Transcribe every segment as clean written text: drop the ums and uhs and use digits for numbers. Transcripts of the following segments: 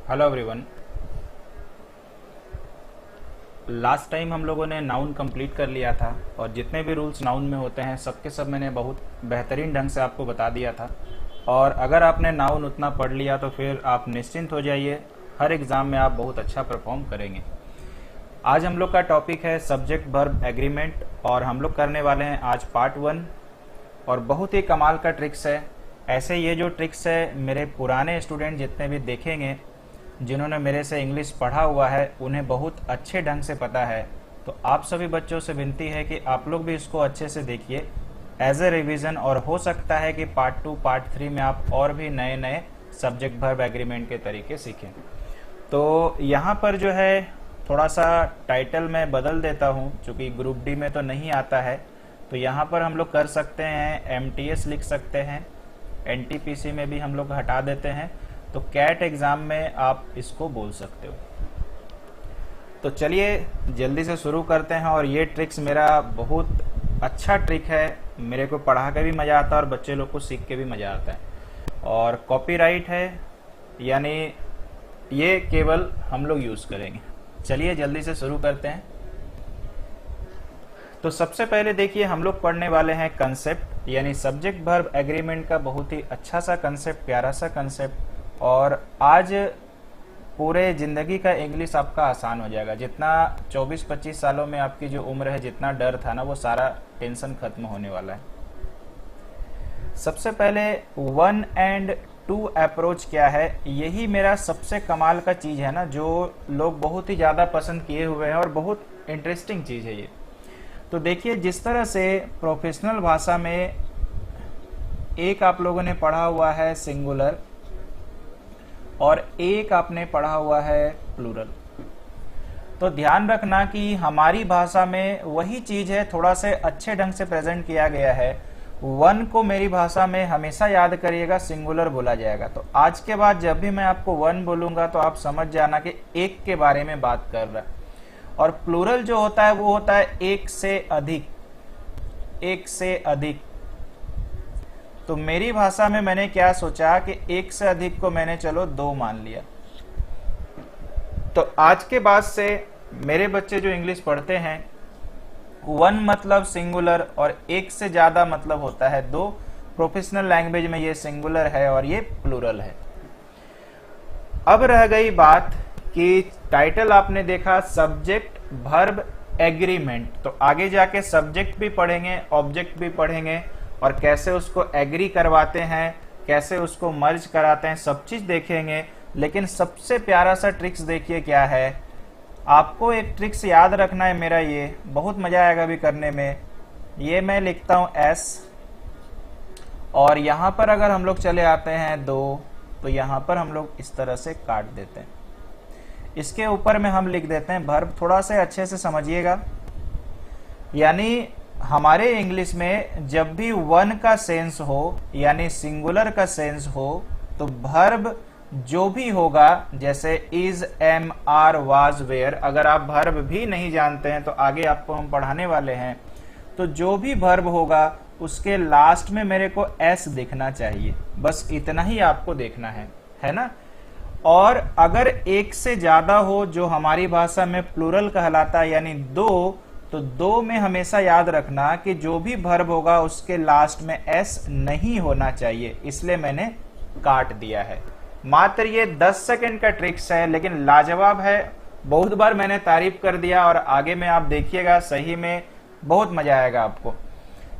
Hello everyone. Last time हम लोगों ने नाउन कंप्लीट कर लिया था और जितने भी रूल्स नाउन में होते हैं सबके सब मैंने बहुत बेहतरीन ढंग से आपको बता दिया था। और अगर आपने नाउन उतना पढ़ लिया तो फिर आप निश्चिंत हो जाइए, हर एग्ज़ाम में आप बहुत अच्छा परफॉर्म करेंगे। आज हम लोग का टॉपिक है सब्जेक्ट वर्ब एग्रीमेंट और हम लोग करने वाले हैं आज पार्ट 1। और बहुत ही कमाल का ट्रिक्स है। ऐसे ये जो ट्रिक्स है मेरे पुराने स्टूडेंट जितने भी देखेंगे, जिन्होंने मेरे से इंग्लिश पढ़ा हुआ है, उन्हें बहुत अच्छे ढंग से पता है। तो आप सभी बच्चों से विनती है कि आप लोग भी इसको अच्छे से देखिए एज ए रिवीजन, और हो सकता है कि पार्ट 2 पार्ट 3 में आप और भी नए नए सब्जेक्ट वर्ब एग्रीमेंट के तरीके सीखें। तो यहाँ पर जो है थोड़ा सा टाइटल मैं बदल देता हूँ, चूँकि ग्रुप डी में तो नहीं आता है। तो यहाँ पर हम लोग कर सकते हैं MTS लिख सकते हैं, NTPC में भी हम लोग हटा देते हैं, तो कैट एग्ज़ाम में आप इसको बोल सकते हो। तो चलिए जल्दी से शुरू करते हैं। और ये ट्रिक्स मेरा बहुत अच्छा ट्रिक है, मेरे को पढ़ा के भी मज़ा आता है और बच्चे लोग को सीख के भी मज़ा आता है। और कॉपीराइट है, यानी ये केवल हम लोग यूज़ करेंगे। चलिए जल्दी से शुरू करते हैं। तो सबसे पहले देखिए हम लोग पढ़ने वाले हैं कंसेप्ट, यानी सब्जेक्ट वर्ब एग्रीमेंट का बहुत ही अच्छा सा कंसेप्ट, प्यारा सा कंसेप्ट। और आज पूरे ज़िंदगी का इंग्लिश आपका आसान हो जाएगा। जितना 24-25 सालों में आपकी जो उम्र है, जितना डर था ना, वो सारा टेंशन खत्म होने वाला है। सबसे पहले 1 and 2 अप्रोच क्या है, यही मेरा सबसे कमाल का चीज़ है ना, जो लोग बहुत ही ज़्यादा पसंद किए हुए हैं और बहुत इंटरेस्टिंग चीज़ है ये। तो देखिए जिस तरह से प्रोफेशनल भाषा में एक आप लोगों ने पढ़ा हुआ है सिंगुलर और एक आपने पढ़ा हुआ है प्लूरल, तो ध्यान रखना कि हमारी भाषा में वही चीज है, थोड़ा से अच्छे ढंग से प्रेजेंट किया गया है। 1 को मेरी भाषा में हमेशा याद करिएगा सिंगुलर बोला जाएगा। तो आज के बाद जब भी मैं आपको 1 बोलूंगा तो आप समझ जाना कि एक के बारे में बात कर रहा है। और प्लूरल जो होता है वो होता है एक से अधिक, एक से अधिक। तो मेरी भाषा में मैंने क्या सोचा कि एक से अधिक को मैंने चलो 2 मान लिया। तो आज के बाद से मेरे बच्चे जो इंग्लिश पढ़ते हैं, 1 मतलब सिंगुलर और एक से ज्यादा मतलब होता है 2। प्रोफेशनल लैंग्वेज में ये सिंगुलर है और ये प्लूरल है। अब रह गई बात कि टाइटल आपने देखा सब्जेक्ट वर्ब एग्रीमेंट, तो आगे जाके सब्जेक्ट भी पढ़ेंगे, ऑब्जेक्ट भी पढ़ेंगे, और कैसे उसको एग्री करवाते हैं, कैसे उसको मर्ज कराते हैं, सब चीज देखेंगे। लेकिन सबसे प्यारा सा ट्रिक्स देखिए क्या है। आपको एक ट्रिक्स याद रखना है मेरा, ये बहुत मजा आएगा भी करने में। ये मैं लिखता हूं S, और यहां पर अगर हम लोग चले आते हैं 2, तो यहां पर हम लोग इस तरह से काट देते हैं। इसके ऊपर में हम लिख देते हैं वर्ब। थोड़ा से अच्छे से समझिएगा, यानी हमारे इंग्लिश में जब भी 1 का सेंस हो, यानी सिंगुलर का सेंस हो, तो वर्ब जो भी होगा, जैसे is, am, are, was, were, अगर आप वर्ब भी नहीं जानते हैं तो आगे आपको हम पढ़ाने वाले हैं, तो जो भी वर्ब होगा उसके लास्ट में मेरे को एस दिखना चाहिए। बस इतना ही आपको देखना है ना। और अगर एक से ज्यादा हो, जो हमारी भाषा में प्लूरल कहलाता है, यानी 2, तो 2 में हमेशा याद रखना कि जो भी वर्ब होगा उसके लास्ट में एस नहीं होना चाहिए, इसलिए मैंने काट दिया है। मात्र ये 10 सेकंड का ट्रिक्स है, लेकिन लाजवाब है। बहुत बार मैंने तारीफ कर दिया और आगे में आप देखिएगा, सही में बहुत मजा आएगा आपको।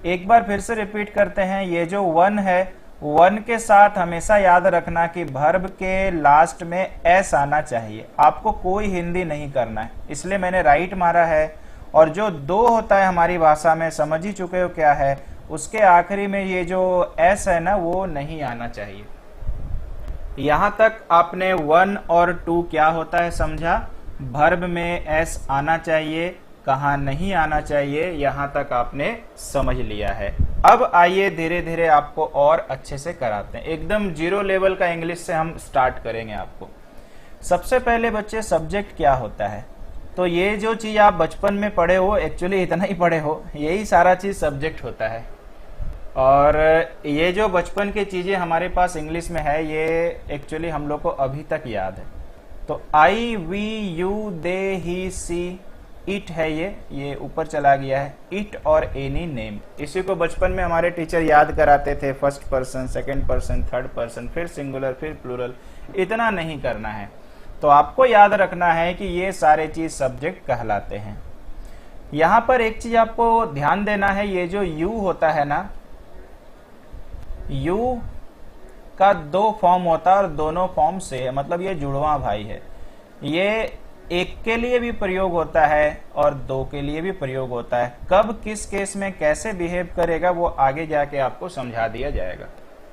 एक बार फिर से रिपीट करते हैं। ये जो 1 है, 1 के साथ हमेशा याद रखना कि वर्ब के लास्ट में एस आना चाहिए। आपको कोई हिंदी नहीं करना है, इसलिए मैंने राइट मारा है। और जो 2 होता है हमारी भाषा में, समझ ही चुके हो क्या है, उसके आखिरी में ये जो एस है ना, वो नहीं आना चाहिए। यहां तक आपने 1 और 2 क्या होता है समझा। वर्ब में एस आना चाहिए, कहाँ नहीं आना चाहिए, यहां तक आपने समझ लिया है। अब आइए धीरे धीरे आपको और अच्छे से कराते हैं। एकदम 0 लेवल का इंग्लिश से हम स्टार्ट करेंगे आपको। सबसे पहले बच्चे सब्जेक्ट क्या होता है, तो ये जो चीज आप बचपन में पढ़े हो, एक्चुअली इतना ही पढ़े हो, यही सारा चीज सब्जेक्ट होता है। और ये जो बचपन की चीज़ें हमारे पास इंग्लिश में है, ये एक्चुअली हम लोग को अभी तक याद है। तो I we you they he she it है, ये ऊपर चला गया है, इट और एनी नेम। इसी को बचपन में हमारे टीचर याद कराते थे, first person, second person, third person, फिर सिंगुलर, फिर प्लूरल। इतना नहीं करना है। तो आपको याद रखना है कि ये सारे चीज सब्जेक्ट कहलाते हैं। यहां पर एक चीज आपको ध्यान देना है, ये जो यू होता है ना, यू का दो फॉर्म होता है और दोनों फॉर्म से है, मतलब ये जुड़वा भाई है। ये एक के लिए भी प्रयोग होता है और दो के लिए भी प्रयोग होता है। कब किस केस में कैसे बिहेव करेगा वो आगे जाके आपको समझा दिया जाएगा।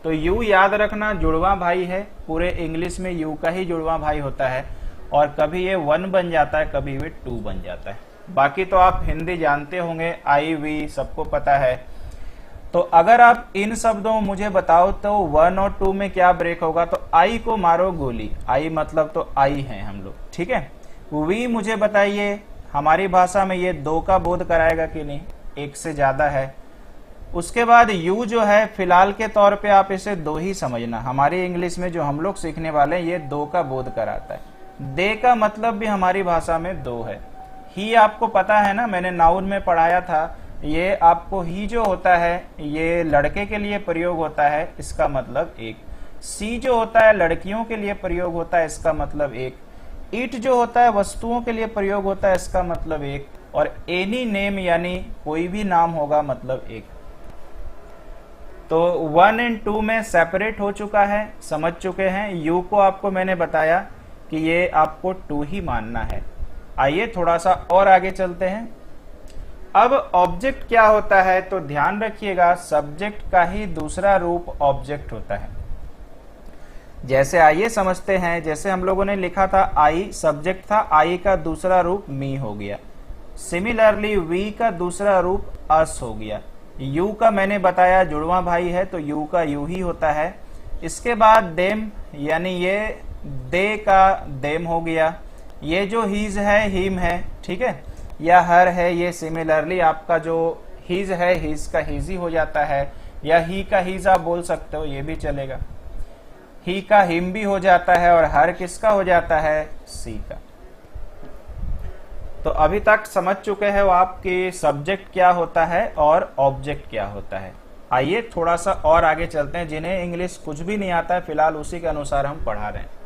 तो यू याद रखना जुड़वा भाई है, पूरे इंग्लिश में यू का ही जुड़वा भाई होता है, और कभी ये 1 बन जाता है, कभी ये 2 बन जाता है। बाकी तो आप हिंदी जानते होंगे, आई वी सबको पता है। तो अगर आप इन शब्दों में मुझे बताओ तो 1 और 2 में क्या ब्रेक होगा, तो आई को मारो गोली। आई मतलब तो आई है हम लोग, ठीक है। वी मुझे बताइए हमारी भाषा में ये 2 का बोध कराएगा कि नहीं, 1 से ज्यादा है। उसके बाद यू जो है फिलहाल के तौर पे आप इसे 2 ही समझना, हमारी इंग्लिश में जो हम लोग सीखने वाले हैं ये 2 का बोध कराता है। दे का मतलब भी हमारी भाषा में 2 है। ही आपको पता है ना, मैंने नाउन में पढ़ाया था, ये आपको ही जो होता है ये लड़के के लिए प्रयोग होता है, इसका मतलब 1। सी जो होता है लड़कियों के लिए प्रयोग होता है, इसका मतलब 1। इट जो होता है वस्तुओं के लिए प्रयोग होता है, इसका मतलब 1। और एनी नेम यानी कोई भी नाम होगा, मतलब 1। तो 1 और 2 में सेपरेट हो चुका है, समझ चुके हैं। यू को आपको मैंने बताया कि ये आपको 2 ही मानना है। आइए थोड़ा सा और आगे चलते हैं। अब ऑब्जेक्ट क्या होता है, तो ध्यान रखिएगा सब्जेक्ट का ही दूसरा रूप ऑब्जेक्ट होता है। जैसे आइए समझते हैं, जैसे हम लोगों ने लिखा था आई सब्जेक्ट था, आई का दूसरा रूप मी हो गया। सिमिलरली वी का दूसरा रूप अस हो गया। यू का मैंने बताया जुड़वा भाई है, तो यू का यू ही होता है। इसके बाद देम यानी ये दे का देम हो गया। ये जो हीज है हिम है, ठीक है, या हर है, ये सिमिलरली आपका जो हीज है हीज का हीज ही हो जाता है, या ही का हीज आप बोल सकते हो, ये भी चलेगा। ही का हिम भी हो जाता है, और हर किसका हो जाता है, सी का। तो अभी तक समझ चुके हैं आप कि सब्जेक्ट क्या होता है और ऑब्जेक्ट क्या होता है। आइए थोड़ा सा और आगे चलते हैं। जिन्हें इंग्लिश कुछ भी नहीं आता है फिलहाल उसी के अनुसार हम पढ़ा रहे हैं।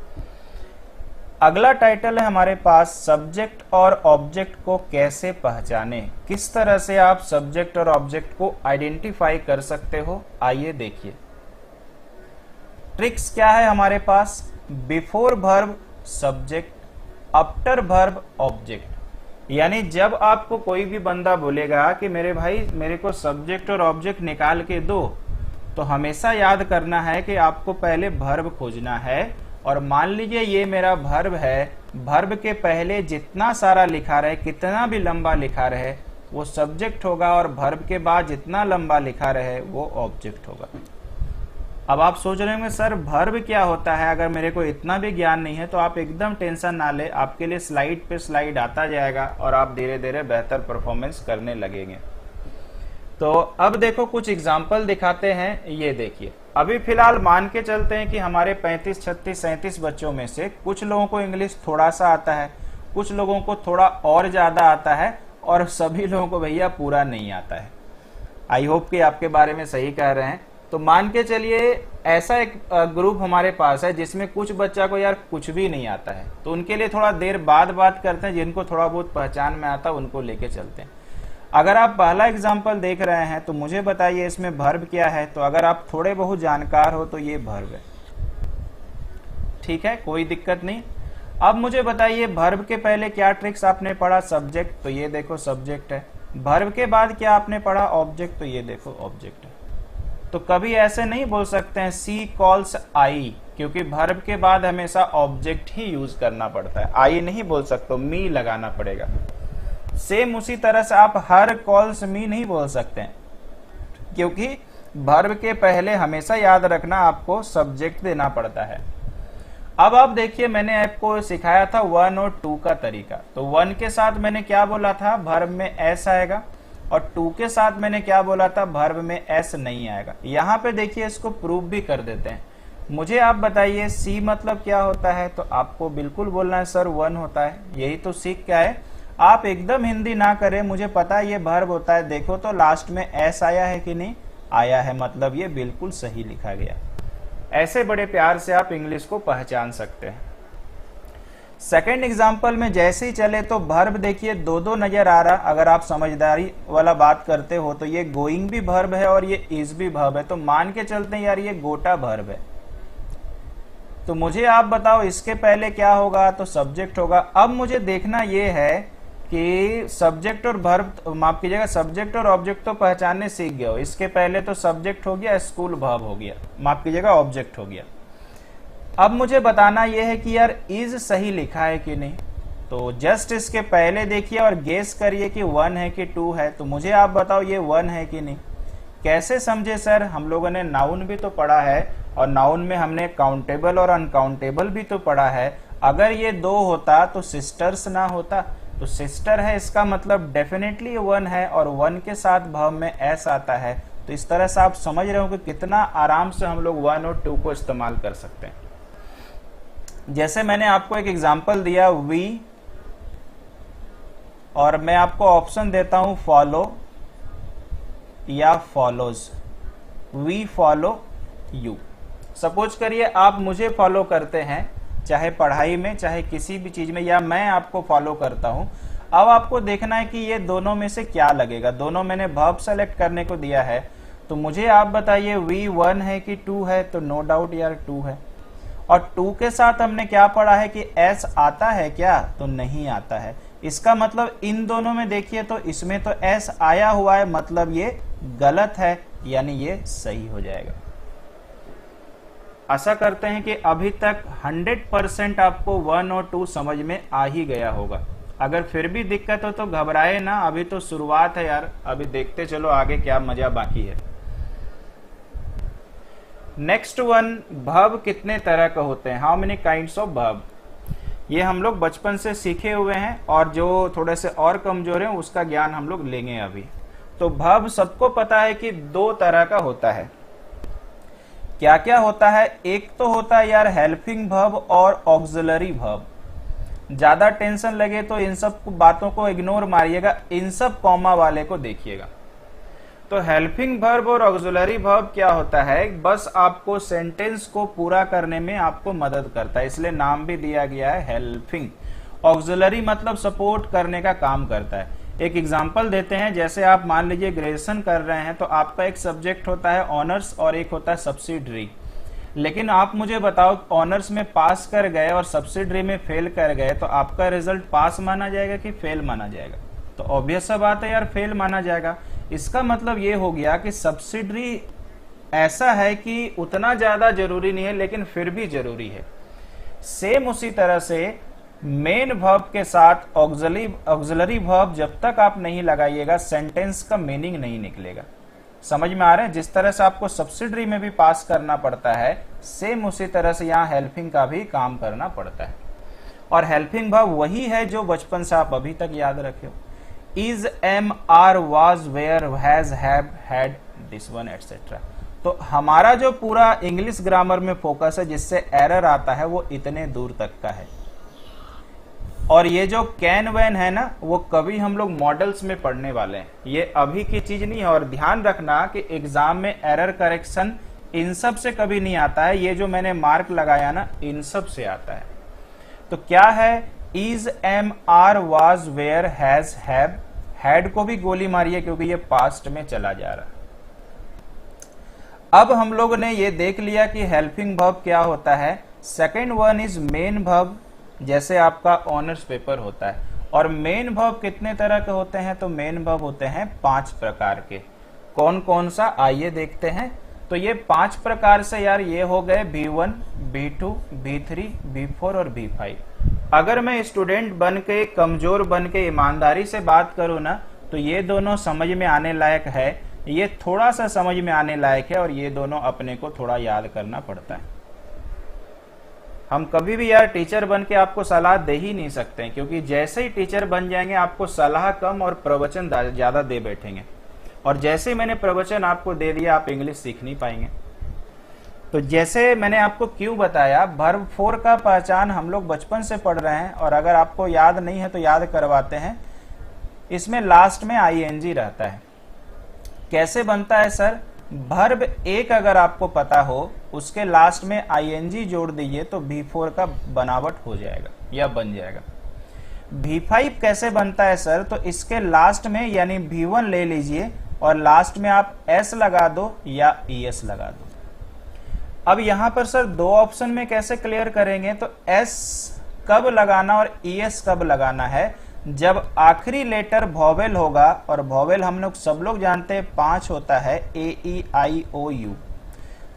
अगला टाइटल है हमारे पास, सब्जेक्ट और ऑब्जेक्ट को कैसे पहचाने, किस तरह से आप सब्जेक्ट और ऑब्जेक्ट को आइडेंटिफाई कर सकते हो। आइए देखिए ट्रिक्स क्या है हमारे पास। Before verb subject, after verb object. यानी जब आपको कोई भी बंदा बोलेगा कि मेरे भाई मेरे को सब्जेक्ट और ऑब्जेक्ट निकाल के दो, तो हमेशा याद करना है कि आपको पहले वर्ब खोजना है। और मान लीजिए ये मेरा वर्ब है, वर्ब के पहले जितना सारा लिखा रहे, कितना भी लंबा लिखा रहे, वो सब्जेक्ट होगा, और वर्ब के बाद जितना लंबा लिखा रहे वो ऑब्जेक्ट होगा। अब आप सोच रहे होंगे सर वर्ब क्या होता है, अगर मेरे को इतना भी ज्ञान नहीं है, तो आप एकदम टेंशन ना ले, आपके लिए स्लाइड पे स्लाइड आता जाएगा और आप धीरे धीरे बेहतर परफॉर्मेंस करने लगेंगे। तो अब देखो कुछ एग्जाम्पल दिखाते हैं। ये देखिए, अभी फिलहाल मान के चलते हैं कि हमारे 35, 36, 37 बच्चों में से कुछ लोगों को इंग्लिश थोड़ा सा आता है, कुछ लोगों को थोड़ा और ज्यादा आता है, और सभी लोगों को भैया पूरा नहीं आता है। आई होप कि आपके बारे में सही कह रहे हैं। तो मान के चलिए ऐसा एक ग्रुप हमारे पास है जिसमें कुछ बच्चा को यार कुछ भी नहीं आता है, तो उनके लिए थोड़ा देर बाद बात करते हैं। जिनको थोड़ा बहुत पहचान में आता है उनको लेके चलते हैं। अगर आप पहला एग्जाम्पल देख रहे हैं तो मुझे बताइए इसमें वर्ब क्या है। तो अगर आप थोड़े बहुत जानकार हो तो ये वर्ब है, ठीक है, कोई दिक्कत नहीं। अब मुझे बताइए वर्ब के पहले क्या ट्रिक्स आपने पढ़ा, सब्जेक्ट, तो ये देखो सब्जेक्ट है। वर्ब के बाद क्या आपने पढ़ा, ऑब्जेक्ट, तो ये देखो ऑब्जेक्ट है। तो कभी ऐसे नहीं बोल सकते हैं सी कॉल्स आई, क्योंकि वर्ब के बाद हमेशा ऑब्जेक्ट ही यूज करना पड़ता है, आई नहीं बोल सकते, मी लगाना पड़ेगा। सेम उसी तरह से आप हर कॉल्स मी नहीं बोल सकते हैं, क्योंकि वर्ब के पहले हमेशा याद रखना आपको सब्जेक्ट देना पड़ता है। अब आप देखिए मैंने आपको सिखाया था 1 और 2 का तरीका। तो 1 के साथ मैंने क्या बोला था, वर्ब में एस आएगा, और 2 के साथ मैंने क्या बोला था, वर्ब में एस नहीं आएगा। यहाँ पे देखिए इसको प्रूव भी कर देते हैं। मुझे आप बताइए सी मतलब क्या होता है, तो आपको बिल्कुल बोलना है सर 1 होता है। यही तो सीख क्या है, आप एकदम हिंदी ना करें, मुझे पता है ये वर्ब होता है, देखो तो लास्ट में एस आया है कि नहीं आया है, मतलब ये बिल्कुल सही लिखा गया। ऐसे बड़े प्यार से आप इंग्लिश को पहचान सकते हैं। सेकेंड एग्जाम्पल में जैसे ही चले तो वर्ब देखिए दो दो नजर आ रहा, अगर आप समझदारी वाला बात करते हो तो ये गोइंग भी वर्ब है और ये इज भी वर्ब है, तो मान के चलते हैं यार ये गोटा वर्ब है। तो मुझे आप बताओ इसके पहले क्या होगा, तो सब्जेक्ट होगा। अब मुझे देखना ये है कि सब्जेक्ट और वर्ब, माफ कीजिएगा, सब्जेक्ट और ऑब्जेक्ट तो पहचानने सीख गए हो, इसके पहले तो सब्जेक्ट हो गया, स्कूल वर्ब हो गया, माफ कीजिएगा ऑब्जेक्ट हो गया। अब मुझे बताना यह है कि यार इज सही लिखा है कि नहीं, तो जस्ट इसके पहले देखिए और गेस करिए कि 1 है कि 2 है। तो मुझे आप बताओ ये 1 है कि नहीं। कैसे समझे सर, हम लोगों ने नाउन भी तो पढ़ा है और नाउन में हमने काउंटेबल और अनकाउंटेबल भी तो पढ़ा है। अगर ये 2 होता तो सिस्टर्स ना होता, तो सिस्टर है, इसका मतलब डेफिनेटली 1 है और 1 के साथ वर्ब में एस आता है। तो इस तरह से आप समझ रहे हो कि कितना आराम से हम लोग 1 और 2 को इस्तेमाल कर सकते हैं। जैसे मैंने आपको एक एग्जांपल दिया वी, और मैं आपको ऑप्शन देता हूं फॉलो या follows. We follow you. Suppose करिए आप मुझे फॉलो करते हैं, चाहे पढ़ाई में चाहे किसी भी चीज में, या मैं आपको फॉलो करता हूं। अब आपको देखना है कि ये दोनों में से क्या लगेगा। दोनों मैंने वर्ब सेलेक्ट करने को दिया है, तो मुझे आप बताइए वी 1 है कि 2 है, तो नो डाउट यार 2 है। और 2 के साथ हमने क्या पढ़ा है कि एस आता है क्या, तो नहीं आता है। इसका मतलब इन दोनों में देखिए तो इसमें तो एस आया हुआ है, मतलब ये गलत है, यानी ये सही हो जाएगा। आशा करते हैं कि अभी तक 100% आपको 1 और 2 समझ में आ ही गया होगा। अगर फिर भी दिक्कत हो तो घबराए ना, अभी तो शुरुआत है यार, अभी देखते चलो आगे क्या मजा बाकी है। नेक्स्ट वन, वर्ब कितने तरह का होते हैं, how many kinds of verb. ये हम लोग बचपन से सीखे हुए हैं और जो थोड़े से और कमजोर हैं उसका ज्ञान हम लोग लेंगे अभी। तो वर्ब सबको पता है कि 2 तरह का होता है। क्या क्या होता है, एक तो होता है यार हेल्पिंग वर्ब और ऑक्सिलरी वर्ब। ज्यादा टेंशन लगे तो इन सब बातों को इग्नोर मारिएगा, इन सब कॉमा वाले को देखिएगा। तो हेल्पिंग वर्ब और ऑक्सिलरी वर्ब क्या होता है, बस आपको सेंटेंस को पूरा करने में आपको मदद करता है, इसलिए नाम भी दिया गया है हेल्पिंग। ऑक्सिलरी मतलब सपोर्ट करने का काम करता है। एक एग्जांपल देते हैं, जैसे आप मान लीजिए ग्रेजुएशन कर रहे हैं, तो आपका एक सब्जेक्ट होता है ऑनर्स और एक होता है सब्सिडरी। लेकिन आप मुझे बताओ ऑनर्स में पास कर गए और सब्सिडरी में फेल कर गए, तो आपका रिजल्ट पास माना जाएगा कि फेल माना जाएगा, तो ऑब्वियस सा बात है यार फेल माना जाएगा। इसका मतलब ये हो गया कि सब्सिडरी ऐसा है कि उतना ज्यादा जरूरी नहीं है लेकिन फिर भी जरूरी है। सेम उसी तरह से मेन वर्ब के साथ ऑक्सिलरी वर्ब जब तक आप नहीं लगाइएगा सेंटेंस का मीनिंग नहीं निकलेगा। समझ में आ रहा है, जिस तरह से आपको सब्सिडरी में भी पास करना पड़ता है, सेम उसी तरह से यहाँ हेल्पिंग का भी काम करना पड़ता है। और हेल्पिंग वर्ब वही है जो बचपन से आप अभी तक याद रखे हो, is, am, are, was, were, has, have, had, this one etcetera. तो हमारा जो पूरा इंग्लिश ग्रामर में फोकस है, जिससे एरर आता है, वो इतने दूर तक का है। और ये जो कैन वैन है ना, वो कभी हम लोग मॉडल्स में पढ़ने वाले हैं, ये अभी की चीज नहीं है। और ध्यान रखना कि एग्जाम में एरर करेक्शन इन सब से कभी नहीं आता है, ये जो मैंने मार्क लगाया ना, इन सब से आता है। तो क्या है, is, am, are, was, were, has, have, had को भी गोली मारिए क्योंकि ये पास्ट में चला जा रहा है। अब हम लोग ने ये देख लिया कि हेल्पिंग वर्ब क्या होता है। Second one is main verb, जैसे आपका ऑनर्स पेपर होता है। और मेन वर्ब कितने तरह के होते हैं, तो मेन वर्ब होते हैं 5 प्रकार के। कौन कौन सा, आइए देखते हैं। तो ये 5 प्रकार से यार ये हो गए B1, B2, B3, B4 और B5। अगर मैं स्टूडेंट बन के, कमजोर बन के ईमानदारी से बात करूं ना, तो ये दोनों समझ में आने लायक है, ये थोड़ा सा समझ में आने लायक है, और ये दोनों अपने को थोड़ा याद करना पड़ता है। हम कभी भी यार टीचर बन के आपको सलाह दे ही नहीं सकते, क्योंकि जैसे ही टीचर बन जाएंगे आपको सलाह कम और प्रवचन ज्यादा दे बैठेंगे, और जैसे ही मैंने प्रवचन आपको दे दिया आप इंग्लिश सीख नहीं पाएंगे। तो जैसे मैंने आपको क्यों बताया, वर्ब फोर का पहचान हम लोग बचपन से पढ़ रहे हैं, और अगर आपको याद नहीं है तो याद करवाते हैं। इसमें लास्ट में आईएनजी रहता है। कैसे बनता है सर? वर्ब एक अगर आपको पता हो, उसके लास्ट में आईएनजी जोड़ दीजिए तो V4 का बनावट हो जाएगा या बन जाएगा। V5 कैसे बनता है सर? तो इसके लास्ट में यानी V1 ले लीजिए और लास्ट में आप S लगा दो या ES लगा दो। अब यहां पर सर दो ऑप्शन में कैसे क्लियर करेंगे? तो S कब लगाना और ES कब लगाना है? जब आखिरी लेटर वॉवेल होगा, और वॉवेल हम लोग सब लोग जानते हैं 5 होता है, AEIOU।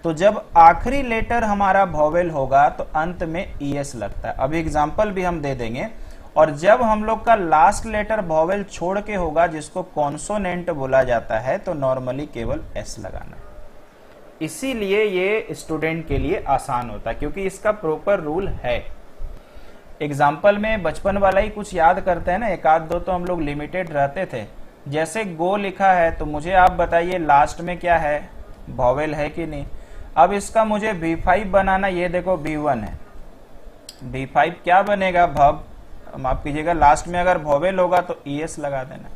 तो जब आखिरी लेटर हमारा वॉवेल होगा तो अंत में ES लगता है। अब एग्जांपल भी हम दे देंगे। और जब हम लोग का लास्ट लेटर वॉवेल छोड़ के होगा, जिसको कॉन्सोनेंट बोला जाता है, तो नॉर्मली केवल S लगाना है। इसीलिए ये स्टूडेंट के लिए आसान होता है, क्योंकि इसका प्रॉपर रूल है। एग्जाम्पल में बचपन वाला ही कुछ याद करते हैं ना, एक आध दो तो हम लोग लिमिटेड रहते थे। जैसे गो लिखा है, तो मुझे आप बताइए लास्ट में क्या है, वॉवेल है कि नहीं। अब इसका मुझे V5 बनाना, ये देखो V1 है, V5 क्या बनेगा, भव, माफ कीजिएगा, लास्ट में अगर वॉवेल होगा तो ES लगा देना।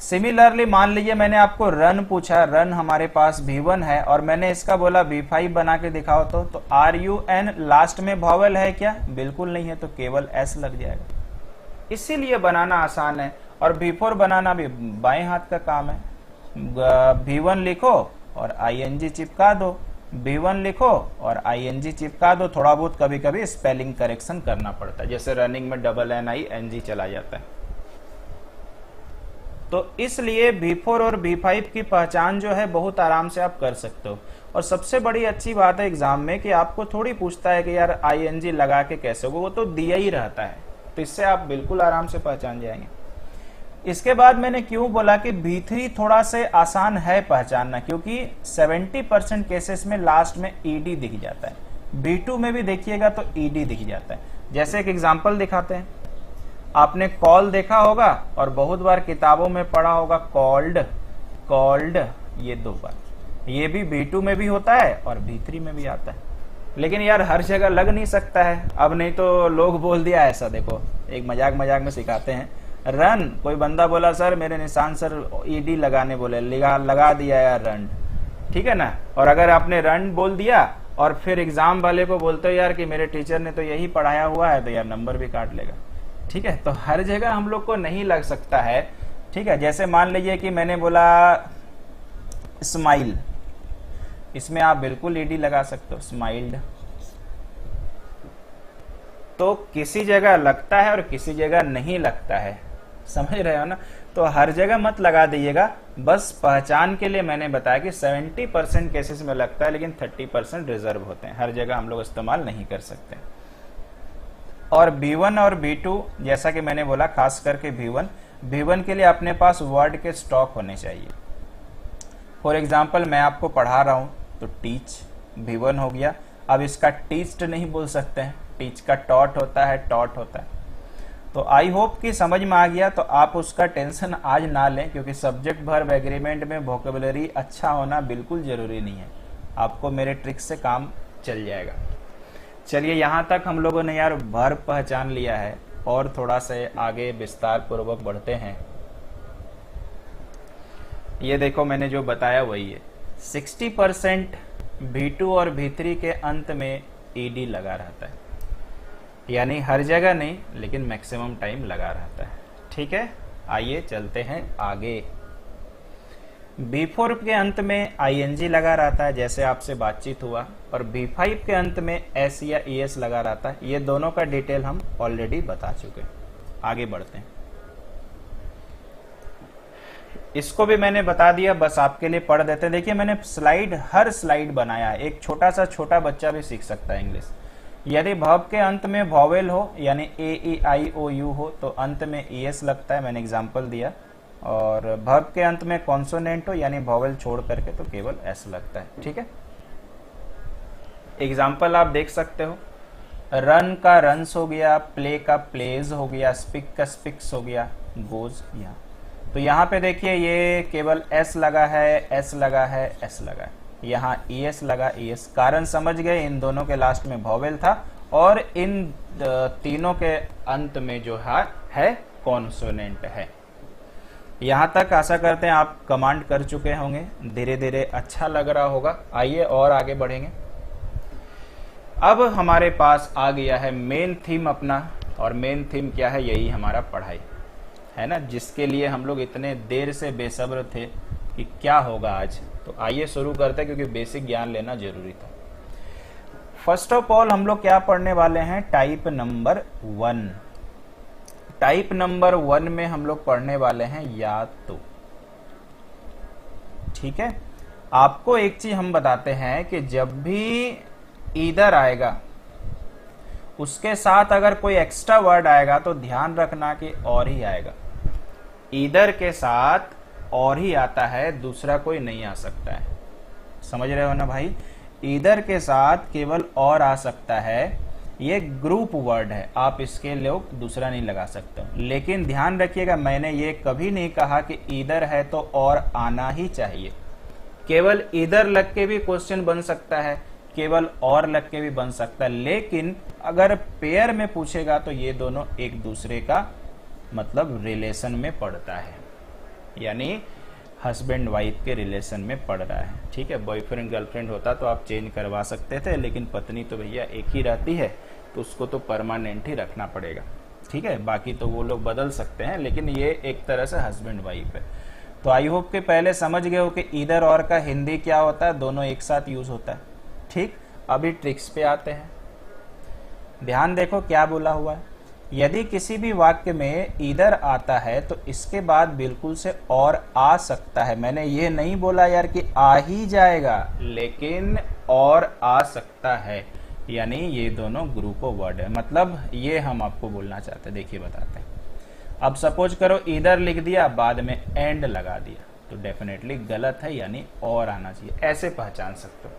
सिमिलरली मान लीजिए मैंने आपको रन पूछा, रन हमारे पास V1 है और मैंने इसका बोला V5 बना के दिखाओ तो RUN लास्ट में वॉवेल है क्या? बिल्कुल नहीं है, तो केवल S लग जाएगा। इसीलिए बनाना आसान है, और V4 बनाना भी बाएं हाथ का काम है। V1 लिखो और ING चिपका दो, V1 लिखो और ING चिपका दो। थोड़ा बहुत कभी कभी स्पेलिंग करेक्शन करना पड़ता है, जैसे रनिंग में NING चला जाता है। तो इसलिए V4 और V5 की पहचान जो है बहुत आराम से आप कर सकते हो। और सबसे बड़ी अच्छी बात है एग्जाम में कि आपको थोड़ी पूछता है कि यार ING लगा के कैसे होगा, वो तो दिया ही रहता है, तो इससे आप बिल्कुल आराम से पहचान जाएंगे। इसके बाद मैंने क्यों बोला कि V3 थोड़ा से आसान है पहचानना, क्योंकि 70% केसेस में लास्ट में ED दिख जाता है। V2 में भी देखिएगा तो ED दिख जाता है। जैसे एक एग्जाम्पल दिखाते हैं, आपने कॉल देखा होगा और बहुत बार किताबों में पढ़ा होगा कॉल्ड, कॉल्ड, ये 2 बार, ये भी V2 में भी होता है और V3 में भी आता है। लेकिन यार हर जगह लग नहीं सकता है, अब नहीं तो लोग बोल दिया ऐसा, देखो एक मजाक मजाक में सिखाते हैं, रन, कोई बंदा बोला सर मेरे निशान सर ED लगाने बोले, लगा दिया यार रन, ठीक है ना। और अगर आपने रन बोल दिया और फिर एग्जाम वाले को बोलते हो यार कि मेरे टीचर ने तो यही पढ़ाया हुआ है, तो यार नंबर भी काट लेगा, ठीक है। तो हर जगह हम लोग को नहीं लग सकता है, ठीक है। जैसे मान लीजिए कि मैंने बोला स्माइल, इसमें आप बिल्कुल ED लगा सकते हो, स्माइल्ड। तो किसी जगह लगता है और किसी जगह नहीं लगता है, समझ रहे हो ना। तो हर जगह मत लगा दीजिएगा, बस पहचान के लिए मैंने बताया कि 70% केसेस में लगता है, लेकिन 30% रिजर्व होते हैं, हर जगह हम लोग इस्तेमाल नहीं कर सकते। और V1 और V2 जैसा कि मैंने बोला, खास करके V1 के लिए अपने पास वर्ड के स्टॉक होने चाहिए। फॉर एग्जाम्पल मैं आपको पढ़ा रहा हूं तो टीच V1 हो गया। अब इसका टीच्ड नहीं बोल सकते हैं, टीच का टॉट होता है, टॉट होता है। तो आई होप कि समझ में आ गया। तो आप उसका टेंशन आज ना लें, क्योंकि सब्जेक्ट वर्ब एग्रीमेंट में वोकेबुलरी अच्छा होना बिल्कुल जरूरी नहीं है, आपको मेरे ट्रिक से काम चल जाएगा। चलिए यहाँ तक हम लोगों ने यार वर्ब पहचान लिया है, और थोड़ा से आगे विस्तार पूर्वक बढ़ते हैं। ये देखो मैंने जो बताया वही है, 60% V2 और V3 के अंत में ED लगा रहता है, यानी हर जगह नहीं लेकिन मैक्सिमम टाइम लगा रहता है, ठीक है। आइए चलते हैं आगे। V4 के अंत में ING लगा रहता है, जैसे आपसे बातचीत हुआ, और V5 के अंत में S या ES लगा रहता है। ये दोनों का डिटेल हम ऑलरेडी बता चुके हैं। आगे बढ़ते हैं, इसको भी मैंने बता दिया, बस आपके लिए पढ़ देते हैं। देखिए मैंने हर स्लाइड बनाया है, एक छोटा बच्चा भी सीख सकता है इंग्लिश। यदि वर्ब के अंत में वॉवेल हो यानी AEIOU हो तो अंत में ES लगता है, मैंने एग्जांपल दिया। और वर्ब के अंत में कॉन्सोनेंट हो यानी वॉवेल छोड़ करके तो केवल S लगता है, ठीक है। एग्जांपल आप देख सकते हो, रन का रन्स हो गया, प्ले का प्लेज हो गया, स्पीक का स्पिक्स हो गया, गोज यहाँ। तो यहाँ पे देखिए ये केवल S लगा है, S लगा है, S लगा है, यहाँ ईएस लगा, ईएस। कारण समझ गए, इन दोनों के लास्ट में वॉवेल था और इन तीनों के अंत में जो है कॉन्सोनेंट है। यहां तक आशा करते हैं आप कमांड कर चुके होंगे, धीरे धीरे अच्छा लग रहा होगा। आइए और आगे बढ़ेंगे। अब हमारे पास आ गया है मेन थीम अपना, और मेन थीम क्या है? यही हमारा पढ़ाई है ना, जिसके लिए हम लोग इतने देर से बेसब्र थे कि क्या होगा आज। तो आइए शुरू करते हैं, क्योंकि बेसिक ज्ञान लेना जरूरी था। फर्स्ट ऑफ ऑल हम लोग क्या पढ़ने वाले हैं? Type number 1। टाइप नंबर 1 में हम लोग पढ़ने वाले हैं या तो। ठीक है, आपको एक चीज हम बताते हैं कि जब भी ईदर आएगा उसके साथ अगर कोई एक्स्ट्रा वर्ड आएगा तो ध्यान रखना कि और ही आएगा। ईदर के साथ और ही आता है, दूसरा कोई नहीं आ सकता है। समझ रहे हो ना भाई? ईदर के साथ केवल और आ सकता है, ये ग्रुप वर्ड है, आप इसके लोग दूसरा नहीं लगा सकते। लेकिन ध्यान रखिएगा, मैंने ये कभी नहीं कहा कि ईदर है तो और आना ही चाहिए। केवल ईदर लग के भी क्वेश्चन बन सकता है, केवल और लग के भी बन सकता है, लेकिन अगर पेयर में पूछेगा तो ये दोनों एक दूसरे का मतलब रिलेशन में पड़ता है, यानी हस्बैंड वाइफ के रिलेशन में पड़ रहा है। ठीक है, बॉयफ्रेंड गर्लफ्रेंड होता तो आप चेंज करवा सकते थे, लेकिन पत्नी तो भैया एक ही रहती है, तो उसको तो परमानेंट ही रखना पड़ेगा। ठीक है, बाकी तो वो लोग बदल सकते हैं, लेकिन ये एक तरह से हस्बैंड वाइफ है। तो आई होप के पहले समझ गए हो कि ईदर और का हिंदी क्या होता है, दोनों एक साथ यूज होता है। ठीक, अभी ट्रिक्स पे आते हैं। ध्यान देखो क्या बोला हुआ है। यदि किसी भी वाक्य में ईदर आता है तो इसके बाद बिल्कुल से और आ सकता है। मैंने ये नहीं बोला यार कि आ ही जाएगा, लेकिन और आ सकता है, यानी ये दोनों ग्रुप ऑफ वर्ड है। मतलब ये हम आपको बोलना चाहते हैं, देखिए बताते हैं। अब सपोज करो ईदर लिख दिया, बाद में एंड लगा दिया, तो डेफिनेटली गलत है, यानी और आना चाहिए। ऐसे पहचान सकते हो।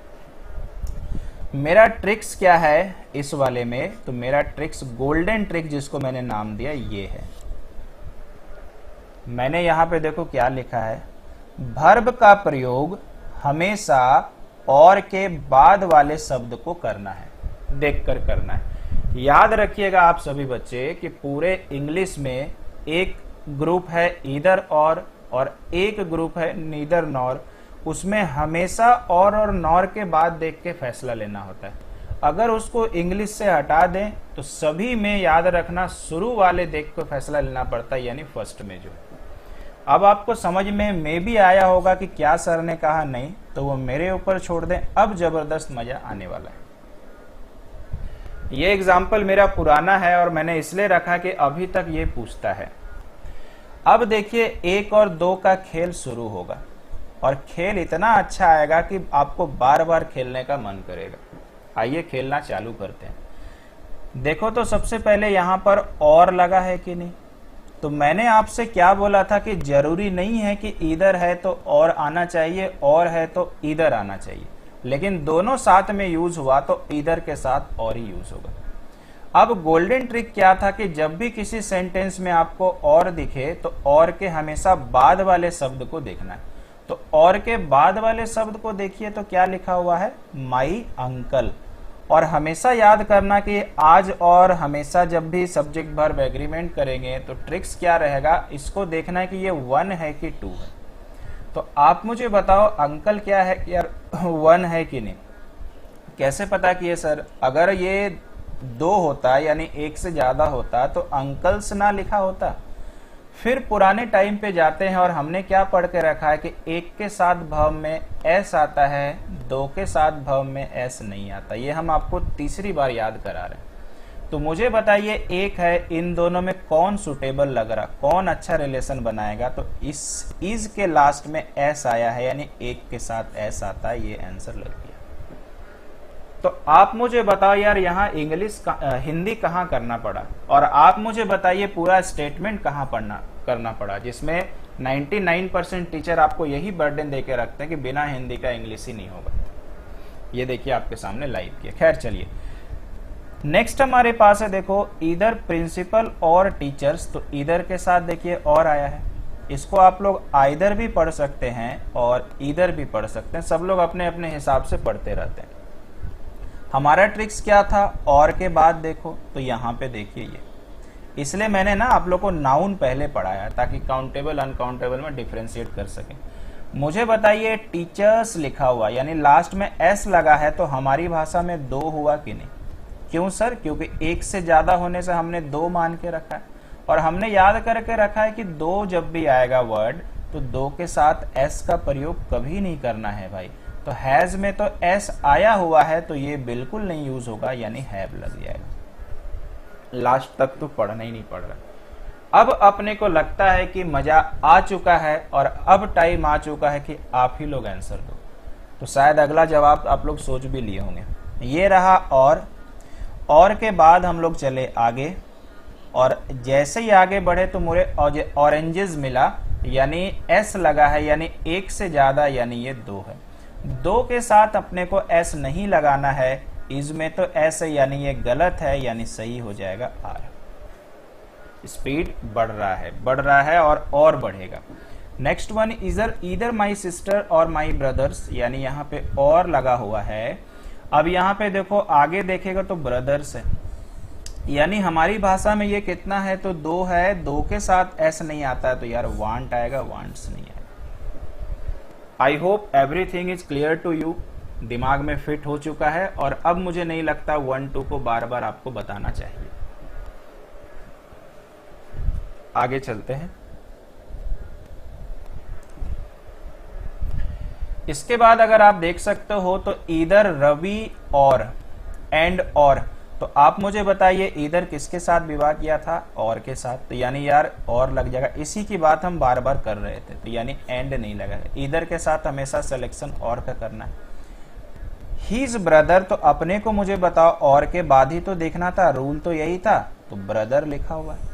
मेरा ट्रिक्स क्या है इस वाले में? तो मेरा ट्रिक्स, गोल्डन ट्रिक जिसको मैंने नाम दिया, ये है। मैंने यहां पे देखो क्या लिखा है, वर्ब का प्रयोग हमेशा और के बाद वाले शब्द को करना है, देखकर करना है। याद रखिएगा आप सभी बच्चे कि पूरे इंग्लिश में एक ग्रुप है ईदर और एक ग्रुप है नीदर नॉर। उसमें हमेशा और नॉर के बाद देख के फैसला लेना होता है। अगर उसको इंग्लिश से हटा दें तो सभी में याद रखना शुरू वाले देख के फैसला लेना पड़ता है, यानी फर्स्ट में जो है। अब आपको समझ में भी आया होगा कि क्या सर ने कहा, नहीं तो वो मेरे ऊपर छोड़ दें। अब जबरदस्त मजा आने वाला है। ये एग्जाम्पल मेरा पुराना है और मैंने इसलिए रखा कि अभी तक ये पूछता है। अब देखिए 1 और 2 का खेल शुरू होगा, और खेल इतना अच्छा आएगा कि आपको बार बार खेलने का मन करेगा। आइए खेलना चालू करते हैं। देखो तो सबसे पहले यहां पर और लगा है कि नहीं? तो मैंने आपसे क्या बोला था कि जरूरी नहीं है कि ईदर है तो और आना चाहिए, और है तो ईदर आना चाहिए, लेकिन दोनों साथ में यूज हुआ तो ईदर के साथ और ही यूज होगा। अब गोल्डन ट्रिक क्या था कि जब भी किसी सेंटेंस में आपको और दिखे तो और के हमेशा बाद वाले शब्द को देखना है। तो और के बाद वाले शब्द को देखिए तो क्या लिखा हुआ है? My uncle. और हमेशा याद करना कि आज और हमेशा जब भी सब्जेक्ट वर्ब एग्रीमेंट करेंगे तो ट्रिक्स क्या रहेगा, इसको देखना है कि ये 1 है कि 2 है। तो आप मुझे बताओ अंकल क्या है कि यार 1 है कि नहीं? कैसे पता किए सर? अगर ये 2 होता यानी 1 से ज्यादा होता तो अंकल्स ना लिखा होता। फिर पुराने टाइम पे जाते हैं और हमने क्या पढ़ के रखा है कि 1 के साथ भाव में एस आता है, 2 के साथ भाव में एस नहीं आता। ये हम आपको तीसरी बार याद करा रहे हैं। तो मुझे बताइए 1 है, इन दोनों में कौन सुटेबल लग रहा, कौन अच्छा रिलेशन बनाएगा? तो इस के लास्ट में एस आया है, यानी 1 के साथ एस आता है। ये आंसर लग गया। तो आप मुझे बताओ यार यहाँ हिंदी कहाँ करना पड़ा, और आप मुझे बताइए पूरा स्टेटमेंट कहाँ करना पड़ा, जिसमें 99% टीचर आपको यही बर्डन देके रखते हैं कि बिना हिंदी का इंग्लिश ही नहीं होगा। ये देखिए आपके सामने लाइव किया। खैर चलिए नेक्स्ट हमारे पास है, देखो इधर प्रिंसिपल और टीचर्स। तो इधर के साथ देखिए और आया है, इसको आप लोग आइदर भी पढ़ सकते हैं और इधर भी पढ़ सकते हैं, सब लोग अपने अपने हिसाब से पढ़ते रहते हैं। हमारा ट्रिक्स क्या था, और के बाद देखो तो यहाँ पे देखिए ये, इसलिए मैंने ना आप लोग को नाउन पहले पढ़ाया ताकि काउंटेबल अनकाउंटेबल में डिफरेंशिएट कर सके। मुझे बताइए टीचर्स लिखा हुआ यानी लास्ट में एस लगा है तो हमारी भाषा में दो हुआ कि नहीं? क्यों सर? क्योंकि एक से ज्यादा होने से हमने दो मान के रखा है और हमने याद करके रखा है कि दो जब भी आएगा वर्ड तो दो के साथ एस का प्रयोग कभी नहीं करना है भाई। तो हैज में तो एस आया हुआ है तो ये बिल्कुल नहीं यूज होगा यानी हैव लग जाएगा। लास्ट तक तो पढ़ना ही नहीं पड़ रहा। अब अपने को लगता है कि मजा आ चुका है और अब टाइम आ चुका है कि आप ही लोग आंसर दो। तो शायद अगला जवाब आप लोग सोच भी लिए होंगे। ये रहा और के बाद हम लोग चले आगे और जैसे ही आगे बढ़े तो मुझे ऑरेंजेस मिला यानी एस लगा है यानी एक से ज्यादा यानी ये दो है। दो के साथ अपने को एस नहीं लगाना है, इसमें तो एस है यानी ये गलत है यानी सही हो जाएगा आर। स्पीड बढ़ रहा है और बढ़ेगा। नेक्स्ट वन इधर माई सिस्टर और माई ब्रदर्स यानी यहाँ पे और लगा हुआ है। अब यहाँ पे देखो आगे देखेगा तो ब्रदर्स है यानी हमारी भाषा में ये कितना है तो दो है, दो के साथ एस नहीं आता है तो यार वांट आएगा, वांट्स नहीं आएगा। I hope everything is clear to you, दिमाग में फिट हो चुका है और अब मुझे नहीं लगता 1 2 को बार बार आपको बताना चाहिए। आगे चलते हैं। इसके बाद अगर आप देख सकते हो तो इधर रवि और एंड और, तो आप मुझे बताइए इधर किसके साथ विवाह किया था? और के साथ, तो यानी यार और लग जाएगा। इसी की बात हम बार बार कर रहे थे तो यानी एंड नहीं लगा। इधर के साथ हमेशा सिलेक्शन और का करना है। हिज ब्रदर, तो अपने को मुझे बताओ और के बाद ही तो देखना था, रूल तो यही था, तो ब्रदर लिखा हुआ है।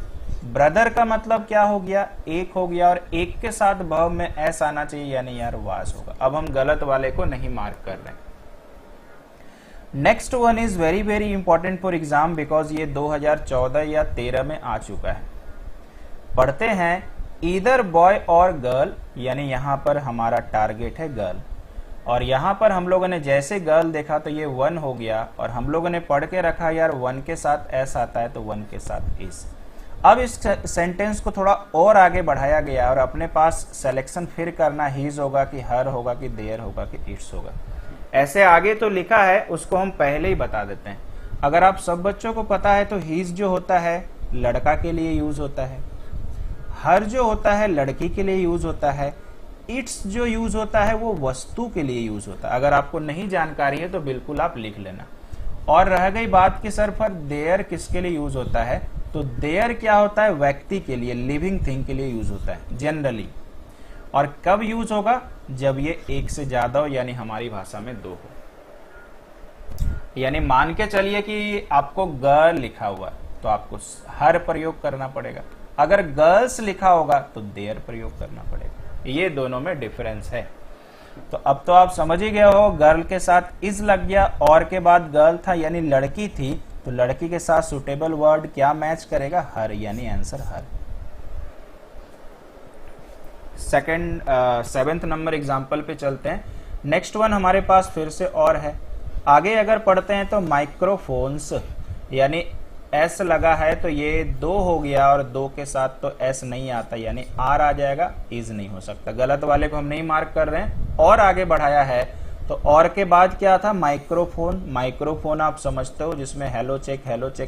ब्रदर का मतलब क्या हो गया? एक हो गया और एक के साथ वर्ब में एस आना चाहिए यानी यार वाज होगा। अब हम गलत वाले को नहीं मार्क कर रहे हैं। Next one is very very important for exam because ये 2014 या 13 में आ चुका है। पढ़ते हैं ईदर बॉय और गर्ल यानी यहां पर हमारा टारगेट है गर्ल और यहां पर हम लोगों ने जैसे गर्ल देखा तो ये 1 हो गया और हम लोगों ने पढ़ के रखा यार 1 के साथ एस आता है तो 1 के साथ इस। अब इस सेंटेंस को थोड़ा और आगे बढ़ाया गया और अपने पास सिलेक्शन फिर करना हीज होगा कि हर होगा कि देयर होगा कि इट्स होगा। ऐसे आगे तो लिखा है उसको हम पहले ही बता देते हैं। अगर आप सब बच्चों को पता है तो हीज जो होता है लड़का के लिए यूज होता है, हर जो होता है लड़की के लिए यूज होता है, इट्स जो यूज होता है वो वस्तु के लिए यूज होता है। अगर आपको नहीं जानकारी है तो बिल्कुल आप लिख लेना। और रह गई बात कि सर पर देयर किसके लिए यूज होता है, तो देयर क्या होता है? व्यक्ति के लिए, लिविंग थिंग के लिए यूज होता है जनरली। और कब यूज होगा? जब ये एक से ज्यादा हो यानी हमारी भाषा में दो हो। यानी मान के चलिए कि आपको गर्ल लिखा हुआ तो आपको हर प्रयोग करना पड़ेगा, अगर गर्ल्स लिखा होगा तो देयर प्रयोग करना पड़ेगा। ये दोनों में डिफरेंस है। तो अब तो आप समझ ही गए हो, गर्ल के साथ इज लग गया और के बाद गर्ल था यानी लड़की थी तो लड़की के साथ सुटेबल वर्ड क्या मैच करेगा? हर, यानी आंसर हर। सेकंड 7th नंबर एग्जाम्पल पे चलते हैं। नेक्स्ट वन हमारे पास फिर से और है। आगे अगर पढ़ते हैं तो माइक्रोफोन्स यानी एस लगा है तो ये 2 हो गया और 2 के साथ तो एस नहीं आता यानी आर आ जाएगा, इज नहीं हो सकता। गलत वाले को हम नहीं मार्क कर रहे हैं। और आगे बढ़ाया है तो और के बाद क्या था? माइक्रोफोन। माइक्रोफोन आप समझते हो जिसमें हेलो चेक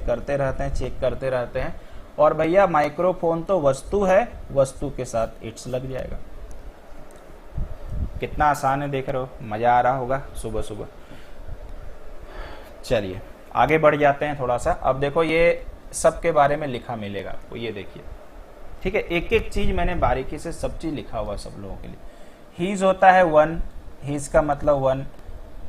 करते रहते हैं, चेक करते रहते हैं। और भैया माइक्रोफोन तो वस्तु है, वस्तु के साथ इट्स लग जाएगा। कितना आसान है, देख रहे हो, मजा आ रहा होगा सुबह सुबह। चलिए आगे बढ़ जाते हैं थोड़ा सा। अब देखो ये सब के बारे में लिखा मिलेगा आपको, ये देखिए, ठीक है। एक एक चीज मैंने बारीकी से सब चीज लिखा हुआ सब लोगों के लिए। हीज होता है 1, हीज का मतलब 1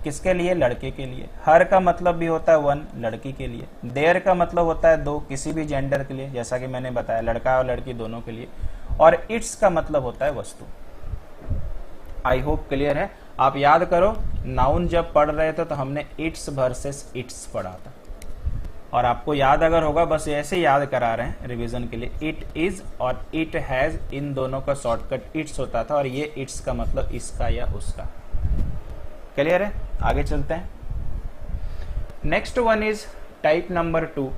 किसके लिए? लड़के के लिए। हर का मतलब भी होता है 1 लड़की के लिए। देयर का मतलब होता है 2 किसी भी जेंडर के लिए, जैसा कि मैंने बताया लड़का और लड़की दोनों के लिए। और इट्स का मतलब होता है वस्तु। आई होप क्लियर है। आप याद करो नाउन जब पढ़ रहे थे तो हमने इट्स वर्सेस इट्स पढ़ा था। और आपको याद अगर होगा, बस ऐसे याद करा रहे हैं रिवीजन के लिए, इट इज और इट हैज, इन दोनों का शॉर्टकट इट्स होता था, और ये इट्स का मतलब इसका या उसका। क्लियर है? आगे चलते हैं। Next one is type number 2।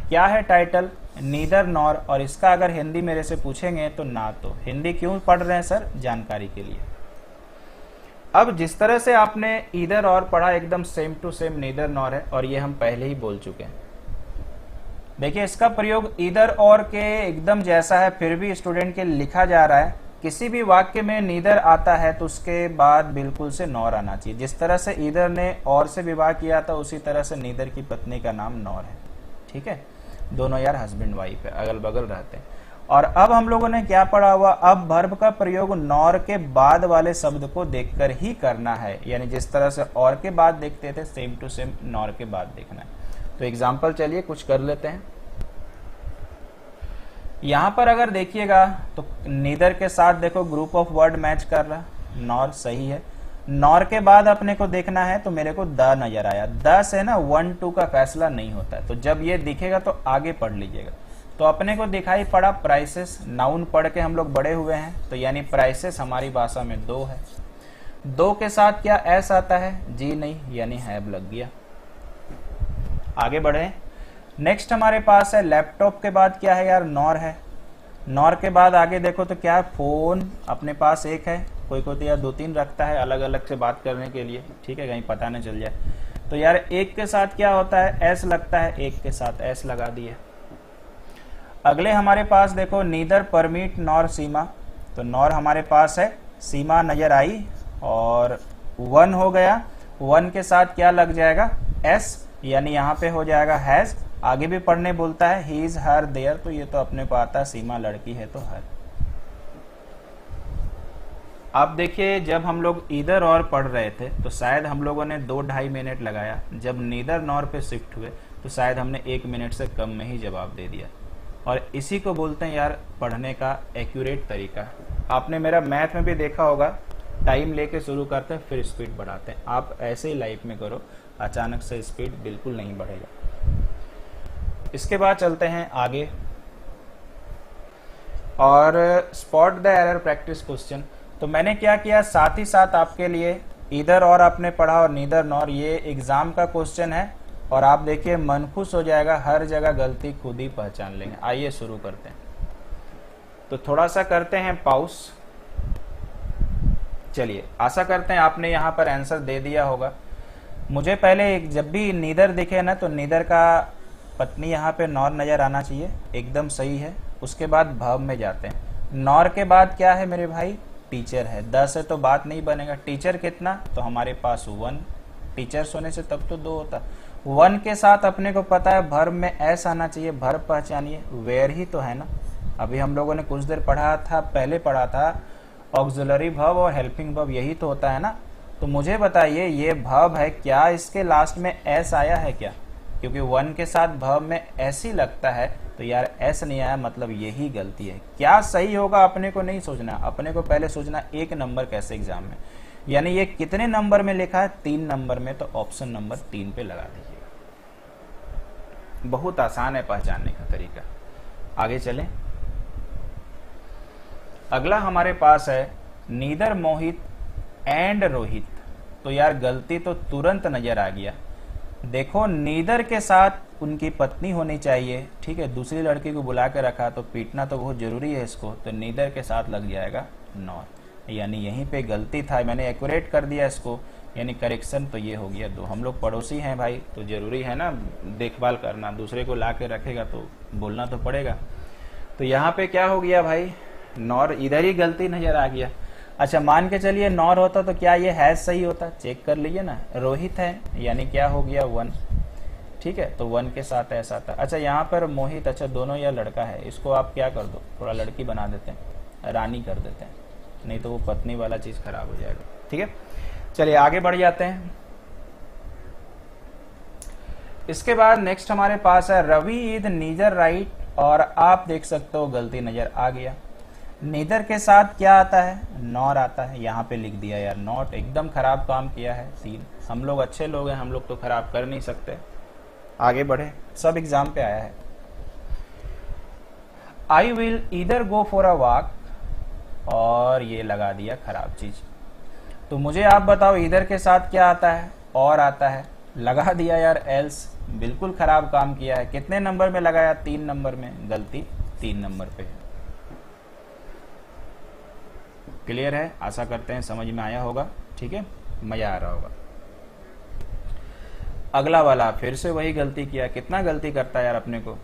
क्या है टाइटल? नीदर नॉर, और इसका अगर हिंदी मेरे से पूछेंगे तो ना तो। हिंदी क्यों पढ़ रहे हैं सर? जानकारी के लिए। अब जिस तरह से आपने ईदर और पढ़ा, एकदम same to same neither nor है, और ये हम पहले ही बोल चुके हैं। देखिए इसका प्रयोग ईदर और के एकदम जैसा है, फिर भी स्टूडेंट के लिखा जा रहा है। किसी भी वाक्य में नीदर आता है तो उसके बाद बिल्कुल से नॉर आना चाहिए। जिस तरह से ईदर ने और से विवाह किया था, उसी तरह से नीदर की पत्नी का नाम नॉर है। ठीक है, दोनों यार हस्बैंड वाइफ है, अगल बगल रहते हैं। और अब हम लोगों ने क्या पढ़ा हुआ? अब वर्ब का प्रयोग नॉर के बाद वाले शब्द को देखकर ही करना है, यानी जिस तरह से और के बाद देखते थे, सेम टू सेम नॉर के बाद देखना है। तो एग्जाम्पल चलिए कुछ कर लेते हैं। यहां पर अगर देखिएगा तो नीदर के साथ देखो ग्रुप ऑफ वर्ड मैच कर रहा, नॉर सही है। नॉर के बाद अपने को देखना है तो मेरे को द नजर आया। द से ना 1 2 का फैसला नहीं होता है, तो जब ये दिखेगा तो आगे पढ़ लीजिएगा। तो अपने को दिखाई पड़ा प्राइसेस, नाउन पढ़ के हम लोग बड़े हुए हैं, तो यानी प्राइसेस हमारी भाषा में 2 है। 2 के साथ क्या एस आता है? जी नहीं, यानी हैव लग गया। आगे बढ़े। नेक्स्ट हमारे पास है लैपटॉप के बाद क्या है यार? नॉर है। नॉर के बाद आगे देखो तो क्या है? फोन अपने पास एक है, कोई कोई तो यार 2-3 रखता है अलग अलग से बात करने के लिए, ठीक है, कहीं पता न चल जाए। तो यार एक के साथ क्या होता है? एस लगता है, एक के साथ एस लगा दिए। अगले हमारे पास देखो नीदर परमिट नॉर सीमा, तो नॉर हमारे पास है, सीमा नजर आई, और 1 हो गया। 1 के साथ क्या लग जाएगा? एस, यानी यहाँ पे हो जाएगा हैज। आगे भी पढ़ने बोलता है ही इज हर देयर, तो ये तो अपने को आता है, सीमा लड़की है तो हर। अब देखिए जब हम लोग ईदर और पढ़ रहे थे तो शायद हम लोगों ने 2-2.5 मिनट लगाया, जब नीदर नॉर पे शिफ्ट हुए तो शायद हमने 1 मिनट से कम में ही जवाब दे दिया। और इसी को बोलते हैं यार पढ़ने का एक्यूरेट तरीका। आपने मेरा मैथ में भी देखा होगा, टाइम लेके शुरू करते हैं फिर स्पीड बढ़ाते हैं। आप ऐसे ही लाइफ में करो, अचानक से स्पीड बिल्कुल नहीं बढ़ेगा। इसके बाद चलते हैं आगे, और spot the error practice question. तो मैंने क्या किया, साथ ही साथ आपके लिए ईदर और आपने पढ़ा और नीदर नॉर, ये एग्जाम का क्वेश्चन है, और आप देखिए मन खुश हो जाएगा, हर जगह गलती खुद ही पहचान लेंगे। आइए शुरू करते हैं। तो थोड़ा सा करते हैं पॉज। चलिए, आशा करते हैं आपने यहाँ पर आंसर दे दिया होगा। मुझे पहले जब भी नीदर दिखे ना, तो नीदर का पत्नी यहाँ पे नॉर नजर आना चाहिए, एकदम सही है। उसके बाद वर्ब में जाते हैं। नॉर के बाद क्या है मेरे भाई? टीचर है। 10 से तो बात नहीं बनेगा। टीचर कितना? तो हमारे पास 1। टीचर्स होने से तब तो 2 होता। 1 के साथ अपने को पता है वर्ब में एस आना चाहिए। वर्ब पहचानिए, वेयर ही तो है ना। अभी हम लोगों ने कुछ देर पढ़ा था, पहले पढ़ा था ऑक्सिलरी वर्ब और हेल्पिंग वर्ब, यही तो होता है ना। तो मुझे बताइए ये वर्ब है, क्या इसके लास्ट में एस आया है क्या? क्योंकि 1 के साथ वर्ब में एस ही लगता है, तो यार एस नहीं आया, मतलब यही गलती है। क्या सही होगा अपने को नहीं सोचना, अपने को पहले सोचना 1 नंबर कैसे एग्जाम में, यानी ये कितने नंबर में लिखा है? 3 नंबर में, तो ऑप्शन नंबर 3 पे लगा दीजिएगा। बहुत आसान है पहचानने का तरीका। आगे चलें। अगला हमारे पास है नीदर मोहित एंड रोहित। तो यार गलती तो तुरंत नजर आ गया। देखो नीदर के साथ उनकी पत्नी होनी चाहिए, ठीक है, दूसरी लड़की को बुला के रखा तो पीटना तो बहुत जरूरी है इसको, तो नीदर के साथ लग जाएगा नॉर, यानी यहीं पे गलती था, मैंने एक्यूरेट कर दिया इसको, यानी करेक्शन तो ये हो गया 2। हम लोग पड़ोसी हैं भाई, तो जरूरी है ना देखभाल करना, दूसरे को ला के रखेगा तो बोलना तो पड़ेगा। तो यहाँ पे क्या हो गया भाई? नॉर, इधर ही गलती नजर आ गया। अच्छा मान के चलिए नॉर होता तो क्या ये हैज सही होता? चेक कर लीजिए ना, रोहित है, यानी क्या हो गया 1, ठीक है, तो 1 के साथ ऐसा था। अच्छा यहाँ पर मोहित, अच्छा दोनों यह लड़का है, इसको आप क्या कर दो, थोड़ा लड़की बना देते हैं, रानी कर देते हैं, नहीं तो वो पत्नी वाला चीज खराब हो जाएगा, ठीक है। चलिए आगे बढ़ जाते हैं। इसके बाद नेक्स्ट हमारे पास है रवि इज नीदर राइट, और आप देख सकते हो गलती नजर आ गया। नीदर के साथ क्या आता है? नॉर आता है, यहाँ पे लिख दिया यार नॉट, एकदम खराब काम किया है 3। हम लोग अच्छे लोग हैं, हम लोग तो खराब कर नहीं सकते, आगे बढ़े, सब एग्जाम पे आया है। I will either go for a walk, और ये लगा दिया खराब चीज। तो मुझे आप बताओ इधर के साथ क्या आता है, और आता है, लगा दिया यार एल्स। बिल्कुल खराब काम किया है। कितने नंबर में लगाया? 3 नंबर में, गलती 3 नंबर पे है। क्लियर है? आशा करते हैं समझ में आया होगा। ठीक है, मजा आ रहा होगा। अगला वाला फिर से वही गलती किया। कितना गलती करता है यार अपने को।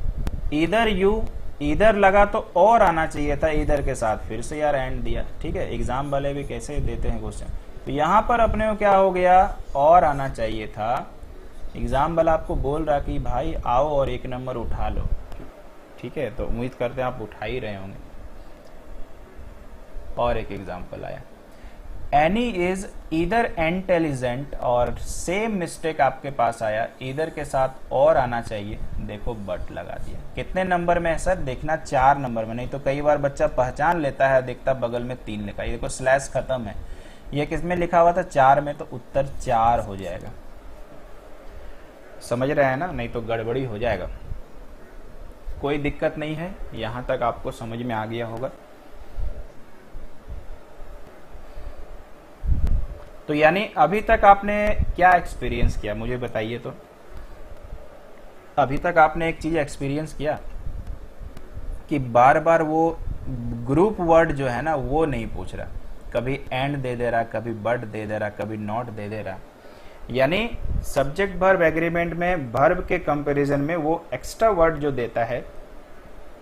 इधर यू, इधर लगा तो और आना चाहिए था इधर के साथ, फिर से यार एंड दिया। ठीक है, एग्जाम वाले भी कैसे देते हैं क्वेश्चन। तो यहां पर अपने को क्या हो गया, और आना चाहिए था। एग्जाम वाला आपको बोल रहा कि भाई आओ और 1 नंबर उठा लो। ठीक है, तो उम्मीद करते हैं आप उठा ही रहे होंगे। और एक एग्जाम्पल आया, एनी इज ईदर इंटेलिजेंट, और सेम मिस्टेक आपके पास आया। ईदर के साथ और आना चाहिए, देखो बट लगा दिया। कितने नंबर में है सर? देखना 4 नंबर में। नहीं तो कई बार बच्चा पहचान लेता है, देखता बगल में 3 लिखा है। ये देखो स्लैश खत्म है। ये किस में लिखा हुआ था? 4 में, तो उत्तर 4 हो जाएगा। समझ रहे हैं ना? नहीं तो गड़बड़ी हो जाएगा। कोई दिक्कत नहीं है, यहां तक आपको समझ में आ गया होगा। तो यानी अभी तक आपने क्या एक्सपीरियंस किया, मुझे बताइए। तो अभी तक आपने एक चीज एक्सपीरियंस किया कि बार बार वो ग्रुप वर्ड जो है ना वो नहीं पूछ रहा। कभी एंड दे दे रहा, कभी बट दे दे रहा, कभी नॉट दे दे रहा। यानी सब्जेक्ट वर्ब एग्रीमेंट में वर्ब के कंपैरिजन में वो एक्स्ट्रा वर्ड जो देता है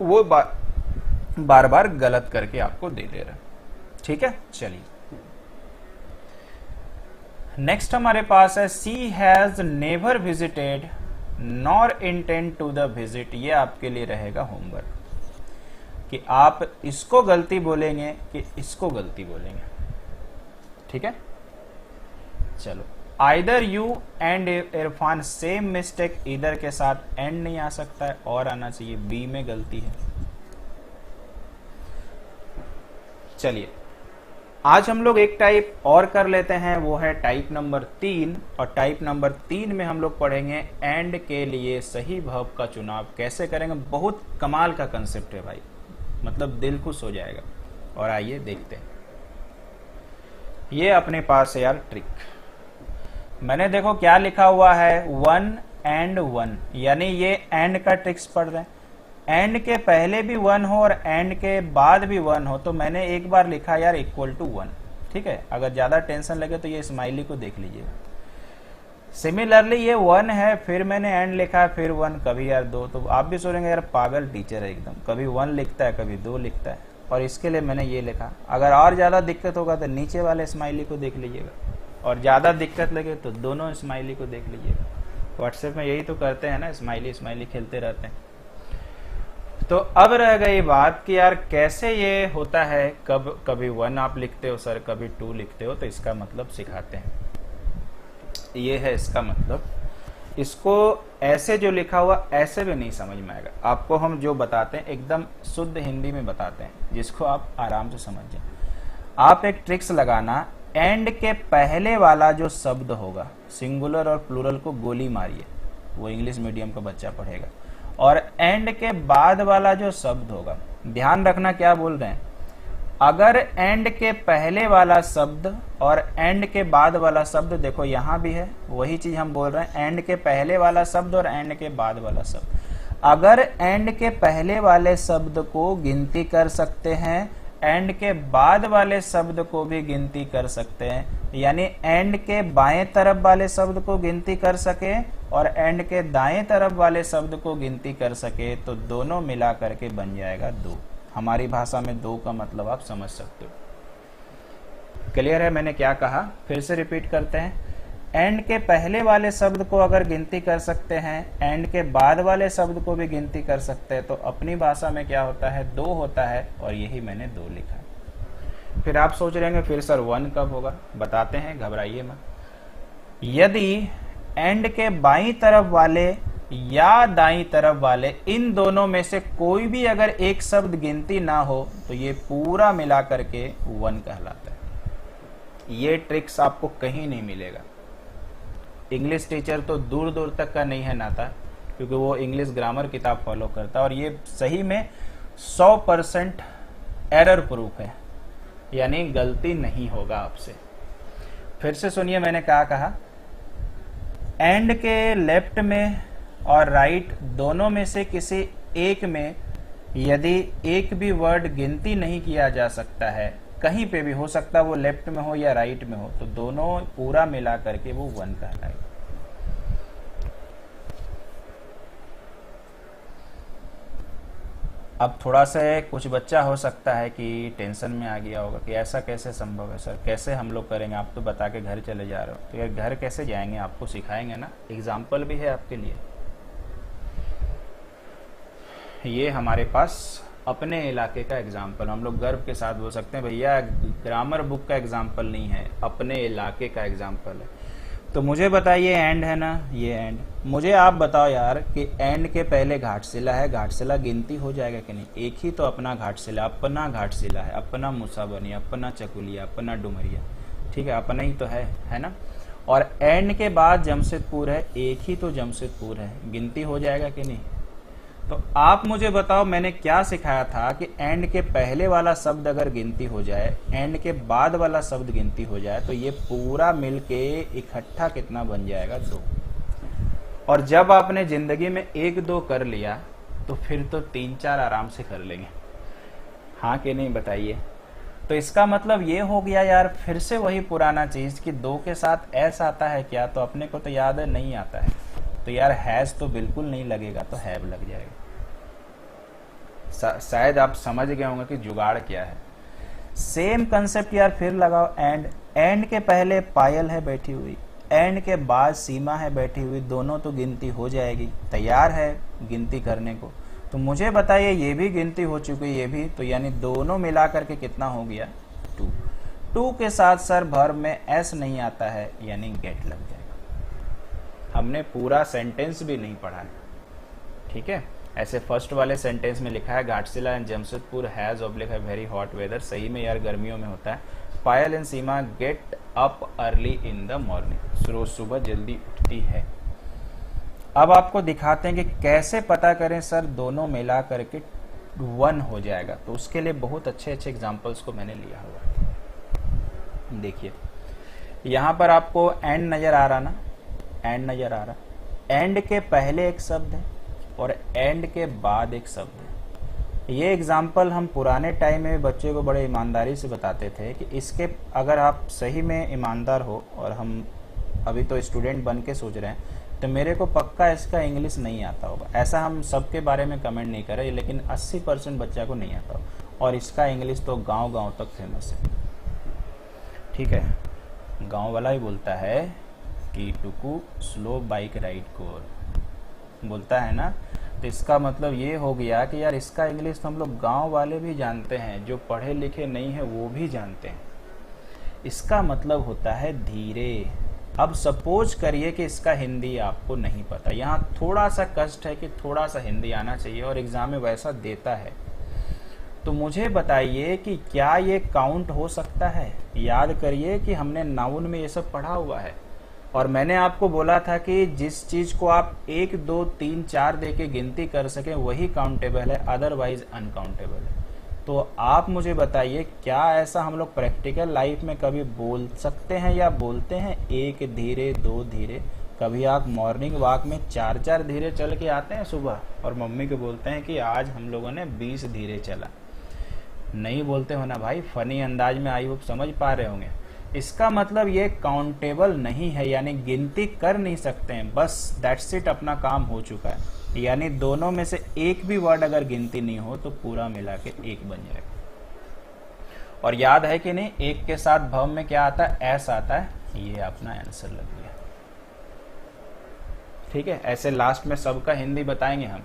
वो बार बार गलत करके आपको दे दे रहा। ठीक है, चलिए नेक्स्ट हमारे पास है, she has never visited nor intend to the visit. ये आपके लिए रहेगा होमवर्क कि आप इसको गलती बोलेंगे कि इसको गलती बोलेंगे। ठीक है, चलो। Either you and Irfan same mistake, इधर के साथ एंड नहीं आ सकता है, और आना चाहिए। बी में गलती है। चलिए आज हम लोग एक टाइप और कर लेते हैं, वो है टाइप नंबर 3। और टाइप नंबर 3 में हम लोग पढ़ेंगे एंड के लिए सही वर्ब का चुनाव कैसे करेंगे। बहुत कमाल का कंसेप्ट है भाई, मतलब दिल खुश हो जाएगा। और आइए देखते हैं। ये अपने पास है यार ट्रिक। मैंने देखो क्या लिखा हुआ है, 1 एंड 1, यानी ये एंड का ट्रिक्स पढ़ रहे हैं। एंड के पहले भी 1 हो और एंड के बाद भी 1 हो, तो मैंने एक बार लिखा यार इक्वल टू 1। ठीक है, अगर ज्यादा टेंशन लगे तो ये स्माइली को देख लीजिएगा। सिमिलरली ये 1 है, फिर मैंने एंड लिखा, फिर 1, कभी यार 2। तो आप भी सोचेंगे यार पागल टीचर है एकदम, कभी 1 लिखता है कभी 2 लिखता है। और इसके लिए मैंने ये लिखा। अगर और ज्यादा दिक्कत होगा तो नीचे वाले स्माइली को देख लीजिएगा, और ज्यादा दिक्कत लगे तो दोनों स्माइली को देख लीजिएगा। व्हाट्सएप में यही तो करते हैं ना, स्माइली स्माइली खेलते रहते हैं। तो अब रह गई बात कि यार कैसे ये होता है, कभी 1 आप लिखते हो सर, कभी 2 लिखते हो। तो इसका मतलब सिखाते हैं। ये है इसका मतलब। इसको ऐसे जो लिखा हुआ ऐसे भी नहीं समझ में आएगा आपको। हम जो बताते हैं एकदम शुद्ध हिंदी में बताते हैं, जिसको आप आराम से समझ जाए। आप एक ट्रिक्स लगाना, एंड के पहले वाला जो शब्द होगा, सिंगुलर और प्लूरल को गोली मारिए, वो इंग्लिश मीडियम का बच्चा पढ़ेगा। और एंड के बाद वाला जो शब्द होगा, ध्यान रखना क्या बोल रहे हैं। अगर एंड के पहले वाला शब्द और एंड के बाद वाला शब्द, देखो यहां भी है वही चीज हम बोल रहे हैं, एंड के पहले वाला शब्द और एंड के बाद वाला शब्द। अगर एंड के पहले वाले शब्द को गिनती कर सकते हैं, एंड के बाद वाले शब्द को भी गिनती कर सकते हैं, यानी एंड के बाएं तरफ वाले शब्द को गिनती कर सके और एंड के दाएं तरफ वाले शब्द को गिनती कर सके, तो दोनों मिला करके बन जाएगा 2। हमारी भाषा में 2 का मतलब आप समझ सकते हो। क्लियर है मैंने क्या कहा? फिर से रिपीट करते हैं। एंड के पहले वाले शब्द को अगर गिनती कर सकते हैं, एंड के बाद वाले शब्द को भी गिनती कर सकते हैं, तो अपनी भाषा में क्या होता है? 2 होता है। और यही मैंने 2 लिखा है। फिर आप सोच रहे हैं फिर सर 1 कब होगा? बताते हैं, घबराइए मत। यदि एंड के बाईं तरफ वाले या दाईं तरफ वाले, इन दोनों में से कोई भी अगर एक शब्द गिनती ना हो, तो ये पूरा मिला करके 1 कहलाता है। ये ट्रिक्स आपको कहीं नहीं मिलेगा। इंग्लिश टीचर तो दूर दूर तक का नहीं है नाता क्योंकि वो इंग्लिश ग्रामर किताब फॉलो करता है और ये सही में 100% एरर प्रूफ है, यानी गलती नहीं होगा आपसे। फिर से सुनिए मैंने क्या कहा, एंड के लेफ्ट में और राइट दोनों में से किसी एक में यदि एक भी वर्ड गिनती नहीं किया जा सकता है, कहीं पे भी हो सकता है वो लेफ्ट में हो या राइट में हो, तो दोनों पूरा मिला करके वो 1 कहलाएगा। अब थोड़ा सा कुछ बच्चा हो सकता है कि टेंशन में आ गया होगा कि ऐसा कैसे संभव है सर, कैसे हम लोग करेंगे, आप तो बता के घर चले जा रहे हो। तो यार घर कैसे जाएंगे, आपको सिखाएंगे ना, एग्जाम्पल भी है आपके लिए। ये हमारे पास अपने इलाके का एग्जाम्पल, हम लोग गर्व के साथ बोल सकते हैं भैया ग्रामर बुक का एग्जाम्पल नहीं है, अपने इलाके का एग्जाम्पल है। तो मुझे बताइए एंड है ना, ये एंड, मुझे आप बताओ यार कि एंड के पहले घाटशिला है, घाटशिला गिनती हो जाएगा कि नहीं? एक ही तो अपना घाटशिला, अपना घाटशिला है, अपना मुसाबनी, अपना चकुलिया, अपना डुमरिया, ठीक है, अपना ही तो है ना। और एंड के बाद जमशेदपुर है, एक ही तो जमशेदपुर है, गिनती हो जाएगा कि नहीं? तो आप मुझे बताओ मैंने क्या सिखाया था कि एंड के पहले वाला शब्द अगर गिनती हो जाए, एंड के बाद वाला शब्द गिनती हो जाए, तो ये पूरा मिलके इकट्ठा कितना बन जाएगा? 2। और जब आपने जिंदगी में 1-2 कर लिया तो फिर तो 3-4 आराम से कर लेंगे, हाँ कि नहीं बताइए। तो इसका मतलब ये हो गया यार, फिर से वही पुराना चीज कि 2 के साथ एस आता है क्या, तो अपने को तो याद है नहीं आता है, तो यार हैज तो बिल्कुल नहीं लगेगा, तो हैव लग जाएगा। शायद आप समझ गए होंगे कि जुगाड़ क्या है। सेम कंसेप्ट यार फिर लगाओ, एंड के पहले पायल है बैठी हुई, एंड के बाद सीमा है बैठी हुई, दोनों तो गिनती हो जाएगी, तैयार है गिनती करने को। तो मुझे बताइए ये भी गिनती हो चुकी है, ये भी, तो यानी दोनों मिला करके कितना हो गया? 2। 2 के साथ सर वर्ब में एस नहीं आता है, यानी गेट लग जाएगा। हमने पूरा सेंटेंस भी नहीं पढ़ा है, ठीक है। ऐसे फर्स्ट वाले सेंटेंस में लिखा है घाटशिला एंड जमशेदपुर हैज ऑब्लिक है वेरी हॉट वेदर, सही में यार गर्मियों में होता है। Payal and Seema get up early in the morning, रोज सुबह जल्दी उठती है। अब आपको दिखाते हैं कि कैसे पता करें सर दोनों मिला करके 1 हो जाएगा। तो उसके लिए बहुत अच्छे अच्छे एग्जाम्पल्स को मैंने लिया हुआ। देखिए यहाँ पर आपको एंड नजर आ रहा ना, एंड नजर आ रहा, एंड के पहले एक शब्द है और एंड के बाद एक शब्द है। ये एग्जाम्पल हम पुराने टाइम में बच्चे को बड़े ईमानदारी से बताते थे कि इसके अगर आप सही में ईमानदार हो, और हम अभी तो स्टूडेंट बन के सोच रहे हैं, तो मेरे को पक्का इसका इंग्लिश नहीं आता होगा। ऐसा हम सबके बारे में कमेंट नहीं कर रहे, लेकिन 80% बच्चा को नहीं आता होगा, और इसका इंग्लिश तो गांव-गांव तक फेमस है, ठीक है। गांव वाला ही बोलता है कि टुकू स्लो बाइक राइड कोर, बोलता है ना। तो इसका मतलब ये हो गया कि यार इसका इंग्लिश तो हम लोग गांव वाले भी जानते हैं, जो पढ़े लिखे नहीं है वो भी जानते हैं। इसका मतलब होता है धीरे। अब सपोज करिए कि इसका हिंदी आपको नहीं पता, यहाँ थोड़ा सा कष्ट है कि थोड़ा सा हिंदी आना चाहिए, और एग्जाम में वैसा देता है। तो मुझे बताइए कि क्या ये काउंट हो सकता है? याद करिए कि हमने नाउन में ये सब पढ़ा हुआ है, और मैंने आपको बोला था कि जिस चीज को आप 1, 2, 3, 4 दे के गिनती कर सके वही काउंटेबल है, अदरवाइज अनकाउंटेबल है। तो आप मुझे बताइए क्या ऐसा हम लोग प्रैक्टिकल लाइफ में कभी बोल सकते हैं या बोलते हैं 1 धीरे 2 धीरे? कभी आप मॉर्निंग वॉक में 4-4 धीरे चल के आते हैं सुबह और मम्मी को बोलते हैं कि आज हम लोगों ने 20 धीरे चला? नहीं बोलते हो ना भाई, फनी अंदाज में आई होप समझ पा रहे होंगे। इसका मतलब ये काउंटेबल नहीं है, यानी गिनती कर नहीं सकते हैं, बस दैट्स इट, अपना काम हो चुका है। यानी दोनों में से एक भी वर्ड अगर गिनती नहीं हो तो पूरा मिला के 1 बन जाएगा। और याद है कि नहीं, 1 के साथ भव में क्या आता है? एस आता है। ये अपना आंसर लग गया, ठीक है। ऐसे लास्ट में सबका हिंदी बताएंगे हम।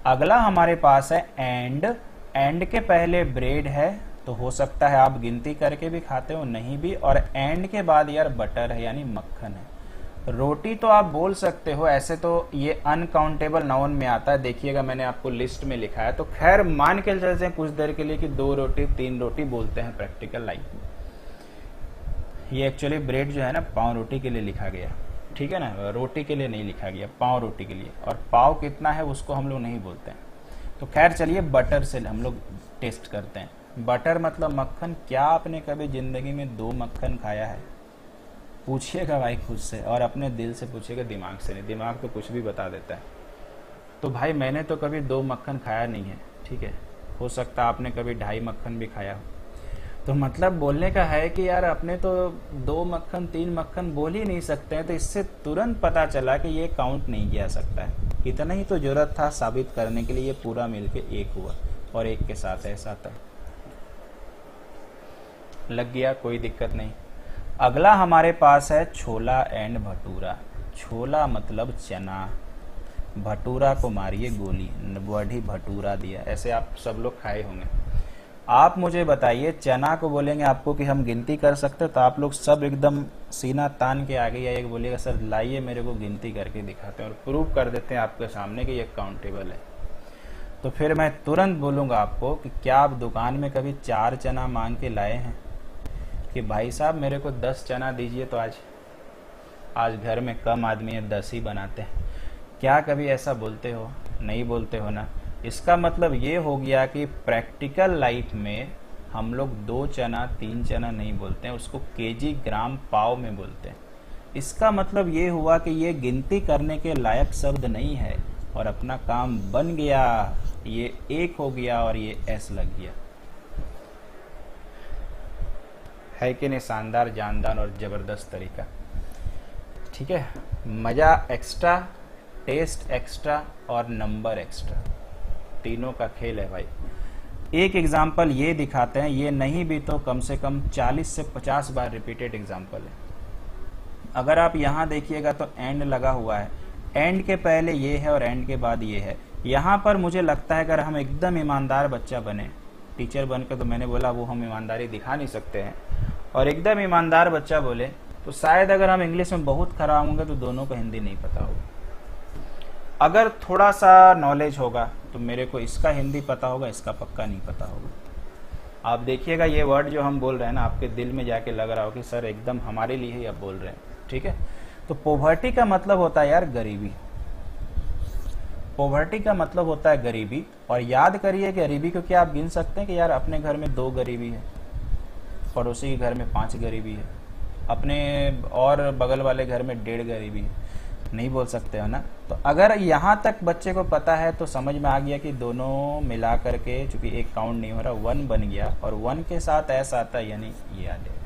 अगला हमारे पास है एंड। एंड के पहले ब्रेड है, तो हो सकता है आप गिनती करके भी खाते हो, नहीं भी। और एंड के बाद यार बटर है, यानी मक्खन है। रोटी तो आप बोल सकते हो, ऐसे तो ये अनकाउंटेबल नाउन में आता है। देखिएगा मैंने आपको लिस्ट में लिखा है, तो खैर मान के चलते हैं कुछ देर के लिए कि 2 रोटी 3 रोटी बोलते हैं प्रैक्टिकल लाइफ में। ये एक्चुअली ब्रेड जो है ना पाव रोटी के लिए लिखा गया, ठीक है ना, रोटी के लिए नहीं लिखा गया, पाव रोटी के लिए, और पाव कितना है उसको हम लोग नहीं बोलते हैं। तो खैर चलिए बटर से हम लोग टेस्ट करते हैं। बटर मतलब मक्खन। क्या आपने कभी जिंदगी में 2 मक्खन खाया है? पूछिएगा भाई खुद से, और अपने दिल से पूछिएगा, दिमाग से नहीं। दिमाग तो कुछ भी बता देता है। तो भाई मैंने तो कभी 2 मक्खन खाया नहीं है, ठीक है। हो सकता है आपने कभी 2.5 मक्खन भी खाया हो। तो मतलब बोलने का है कि यार अपने तो 2 मक्खन 3 मक्खन बोल ही नहीं सकते हैं। तो इससे तुरंत पता चला कि ये काउंट नहीं किया सकता है। इतना ही तो जरूरत था साबित करने के लिए, ये पूरा मिलके 1 हुआ, और 1 के साथ ऐसा था। लग गया, कोई दिक्कत नहीं। अगला हमारे पास है छोला एंड भटूरा। छोला मतलब चना, भटूरा को मारिए गोली, बढ़ी भटूरा दिया। ऐसे आप सब लोग खाए होंगे। आप मुझे बताइए, चना को बोलेंगे आपको कि हम गिनती कर सकते, तो आप लोग सब एकदम सीना तान के आगे या एक बोलिएगा सर लाइए मेरे को गिनती करके दिखाते हैं, और प्रूव कर देते हैं आपके सामने कि ये काउंटेबल है। तो फिर मैं तुरंत बोलूँगा आपको कि क्या आप दुकान में कभी 4 चना मांग के लाए हैं कि भाई साहब मेरे को 10 चना दीजिए? तो आज घर में कम आदमी है, 10 ही बनाते हैं। क्या कभी ऐसा बोलते हो? नहीं बोलते हो ना। इसका मतलब ये हो गया कि प्रैक्टिकल लाइफ में हम लोग 2 चना 3 चना नहीं बोलते हैं, उसको केजी ग्राम पाव में बोलते हैं। इसका मतलब ये हुआ कि ये गिनती करने के लायक शब्द नहीं है, और अपना काम बन गया। ये 1 हो गया और ये एस लग गया। है कि नहीं? शानदार, जानदार और जबरदस्त तरीका। ठीक है, मजा एक्स्ट्रा, टेस्ट एक्स्ट्रा और नंबर एक्स्ट्रा, तीनों का खेल है भाई। एक एग्जाम्पल ये दिखाते हैं, ये नहीं भी तो कम से कम 40 से 50 बार रिपीटेड एग्जाम्पल है। अगर आप यहाँ देखिएगा तो एंड लगा हुआ है, एंड के पहले ये है और एंड के बाद ये है। यहाँ पर मुझे लगता है अगर हम एकदम ईमानदार बच्चा बने, टीचर बनकर, तो मैंने बोला वो हम ईमानदारी दिखा नहीं सकते हैं, और एकदम ईमानदार बच्चा बोले तो शायद अगर हम इंग्लिश में बहुत खराब होंगे तो दोनों को हिंदी नहीं पता होगा। अगर थोड़ा सा नॉलेज होगा तो मेरे को इसका हिंदी पता होगा, इसका पक्का नहीं पता होगा। आप देखिएगा ये वर्ड जो हम बोल रहे हैं ना, आपके दिल में जाके लग रहा हो कि सर एकदम हमारे लिए ही आप बोल रहे हैं। ठीक है, तो पोवर्टी का मतलब होता है यार गरीबी। पोवर्टी का मतलब होता है गरीबी। और याद करिए गरीबी को क्या आप गिन सकते हैं कि यार अपने घर में 2 गरीबी है, पड़ोसी के घर में 5 गरीबी है, अपने और बगल वाले घर में 1.5 गरीबी है? नहीं बोल सकते हो ना। तो अगर यहाँ तक बच्चे को पता है तो समझ में आ गया कि दोनों मिला करके, चूंकि एक काउंट नहीं हो रहा, 1 बन गया, और 1 के साथ ऐसा आता है, यानी ये आ जाएगा।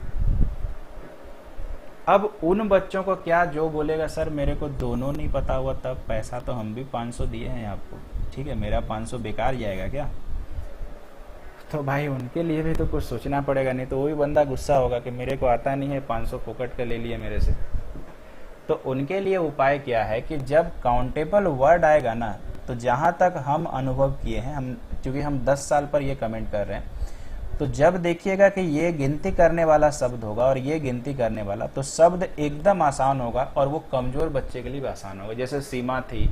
अब उन बच्चों को क्या जो बोलेगा सर मेरे को दोनों नहीं पता हुआ, तब पैसा तो हम भी 500 दिए हैं आपको, ठीक है, मेरा 500 बेकार जाएगा क्या? तो भाई उनके लिए भी तो कुछ सोचना पड़ेगा, नहीं तो वही बंदा गुस्सा होगा कि मेरे को आता नहीं है, 500 फोकट का ले लिए मेरे से। तो उनके लिए उपाय क्या है कि जब काउंटेबल वर्ड आएगा ना, तो जहां तक हम अनुभव किए हैं, हम क्योंकि हम 10 साल पर ये कमेंट कर रहे हैं, तो जब देखिएगा कि ये गिनती करने वाला शब्द होगा और ये गिनती करने वाला, तो शब्द एकदम आसान होगा, और वो कमजोर बच्चे के लिए भी आसान होगा। जैसे सीमा थी,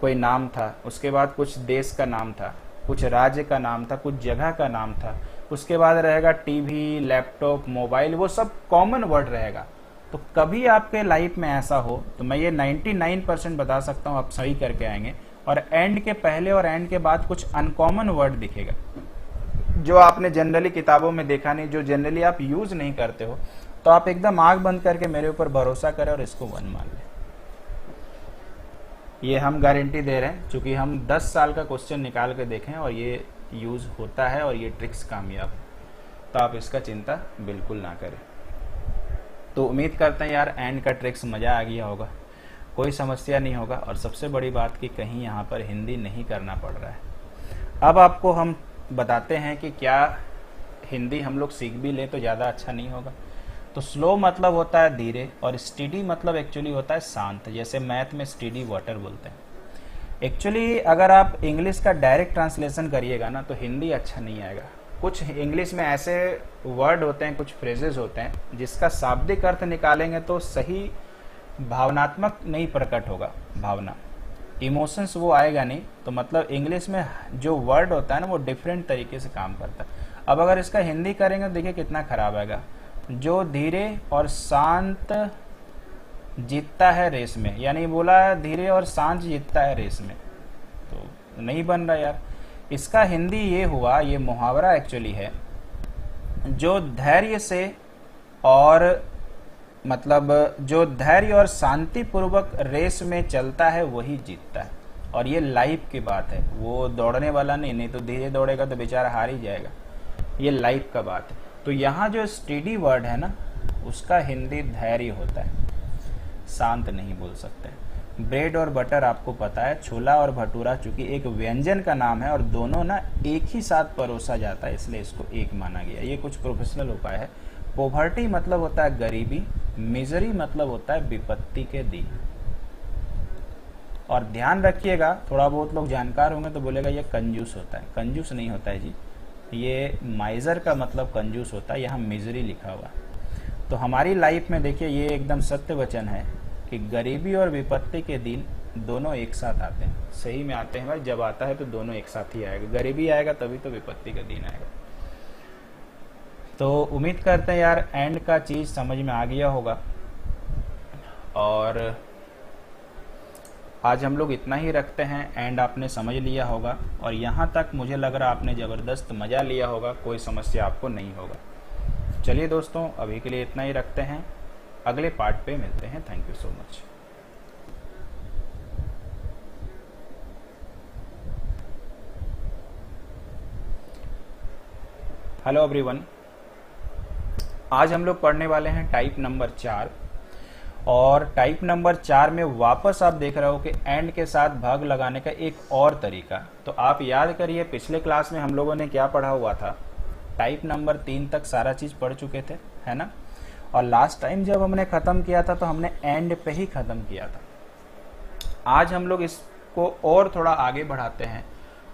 कोई नाम था, उसके बाद कुछ देश का नाम था, कुछ राज्य का नाम था, कुछ जगह का नाम था, उसके बाद रहेगा टीवी, लैपटॉप, मोबाइल, वो सब कॉमन वर्ड रहेगा। तो कभी आपके लाइफ में ऐसा हो, तो मैं ये 99% बता सकता हूँ आप सही करके आएंगे, और एंड के पहले और एंड के बाद कुछ अनकॉमन वर्ड दिखेगा जो आपने जनरली किताबों में देखा नहीं, जो जनरली आप यूज नहीं करते हो। तो आप एकदम आंख बंद करके मेरे ऊपर भरोसा करें और इसको 1 मान लें। ये हम गारंटी दे रहे हैं, क्योंकि हम 10 साल का क्वेश्चन निकाल के देखें और ये यूज होता है और ये ट्रिक्स कामयाब है। तो आप इसका चिंता बिल्कुल ना करें। तो उम्मीद करते हैं यार एंड का ट्रिक्स मज़ा आ गया होगा, कोई समस्या नहीं होगा, और सबसे बड़ी बात कि कहीं यहाँ पर हिंदी नहीं करना पड़ रहा है। अब आपको हम बताते हैं कि क्या हिंदी हम लोग सीख भी लें तो ज़्यादा अच्छा नहीं होगा। तो स्लो मतलब होता है धीरे, और स्टडी मतलब एक्चुअली होता है शांत। जैसे मैथ में स्टडी वाटर बोलते हैं। एक्चुअली अगर आप इंग्लिश का डायरेक्ट ट्रांसलेशन करिएगा ना, तो हिंदी अच्छा नहीं आएगा। कुछ इंग्लिश में ऐसे वर्ड होते हैं, कुछ फ्रेजेस होते हैं, जिसका शाब्दिक अर्थ निकालेंगे तो सही भावनात्मक नहीं प्रकट होगा, भावना, इमोशंस वो आएगा नहीं। तो मतलब इंग्लिश में जो वर्ड होता है ना, वो डिफरेंट तरीके से काम करता है। अब अगर इसका हिंदी करेंगे तो देखिए कितना खराब आएगा। जो धीरे और शांत जीतता है रेस में, यानी बोला धीरे और सांझ जीतता है रेस में, तो नहीं बन रहा यार। इसका हिंदी ये हुआ, ये मुहावरा एक्चुअली है, जो धैर्य से और मतलब जो धैर्य और शांति पूर्वक रेस में चलता है वही जीतता है। और ये लाइफ की बात है, वो दौड़ने वाला नहीं तो धीरे दौड़ेगा तो बेचारा हार ही जाएगा। ये लाइफ का बात है। तो यहाँ जो स्टेडी वर्ड है ना, उसका हिंदी धैर्य होता है, शांत नहीं बोल सकते। ब्रेड और बटर आपको पता है, छोला और भटूरा चूंकि एक व्यंजन का नाम है और दोनों ना एक ही साथ परोसा जाता है, इसलिए इसको एक माना गया। ये कुछ प्रोफेशनल उपाय है। पोवर्टी मतलब होता है गरीबी, मिजरी मतलब होता है विपत्ति के दिन। और ध्यान रखिएगा, थोड़ा बहुत लोग जानकार होंगे तो बोलेगा ये कंजूस होता है। कंजूस नहीं होता है जी, ये माइजर का मतलब कंजूस होता है, यहाँ मिजरी लिखा हुआ। तो हमारी लाइफ में देखिए ये एकदम सत्य वचन है कि गरीबी और विपत्ति के दिन दोनों एक साथ आते हैं। सही में आते हैं भाई, जब आता है तो दोनों एक साथ ही आएगा। गरीबी आएगा तभी तो विपत्ति का दिन आएगा। तो उम्मीद करते हैं यार एंड का चीज समझ में आ गया होगा। और आज हम लोग इतना ही रखते हैं, एंड आपने समझ लिया होगा और यहाँ तक मुझे लग रहा आपने ज़बरदस्त मज़ा लिया होगा, कोई समस्या आपको नहीं होगा। चलिए दोस्तों, अभी के लिए इतना ही रखते हैं, अगले पार्ट पे मिलते हैं। Thank you so much. Hello everyone, आज हम लोग पढ़ने वाले हैं टाइप नंबर 4। और टाइप नंबर 4 में वापस आप देख रहे हो कि एंड के साथ भाग लगाने का एक और तरीका। तो आप याद करिए पिछले क्लास में हम लोगों ने क्या पढ़ा हुआ था, टाइप नंबर 3 तक सारा चीज पढ़ चुके थे, है ना। और लास्ट टाइम जब हमने खत्म किया था तो हमने एंड पे ही खत्म किया था। आज हम लोग इसको और थोड़ा आगे बढ़ाते हैं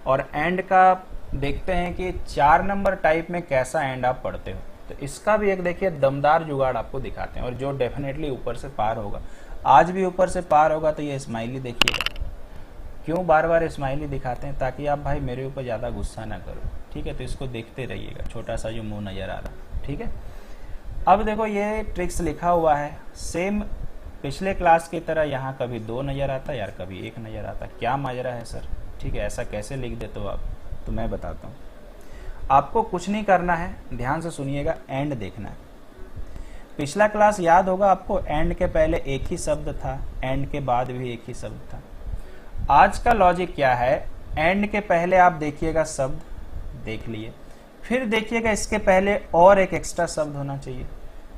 और एंड का देखते हैं कि 4 नंबर टाइप में कैसा एंड आप पढ़ते हो। तो इसका भी एक देखिए दमदार जुगाड़ आपको दिखाते हैं, और जो डेफिनेटली ऊपर से पार होगा, आज भी ऊपर से पार होगा। तो ये स्माइली देखिएगा, क्यों बार बार स्माइली दिखाते हैं, ताकि आप भाई मेरे ऊपर ज़्यादा गुस्सा ना करो, ठीक है। तो इसको देखते रहिएगा, छोटा सा जो मुंह नज़र आ रहा, ठीक है। अब देखो ये ट्रिक्स लिखा हुआ है सेम पिछले क्लास की तरह। यहाँ कभी 2 नज़र आता यार, कभी 1 नज़र आता। क्या माजरा है सर, ठीक है, ऐसा कैसे लिख देते हो आप, तो मैं बताता हूँ। आपको कुछ नहीं करना है, ध्यान से सुनिएगा, एंड देखना है। पिछला क्लास याद होगा आपको, एंड के पहले एक ही शब्द था, एंड के बाद भी एक ही शब्द था। आज का लॉजिक क्या है, एंड के पहले आप देखिएगा शब्द, देख लिए, फिर देखिएगा इसके पहले और एक एक्स्ट्रा शब्द होना चाहिए।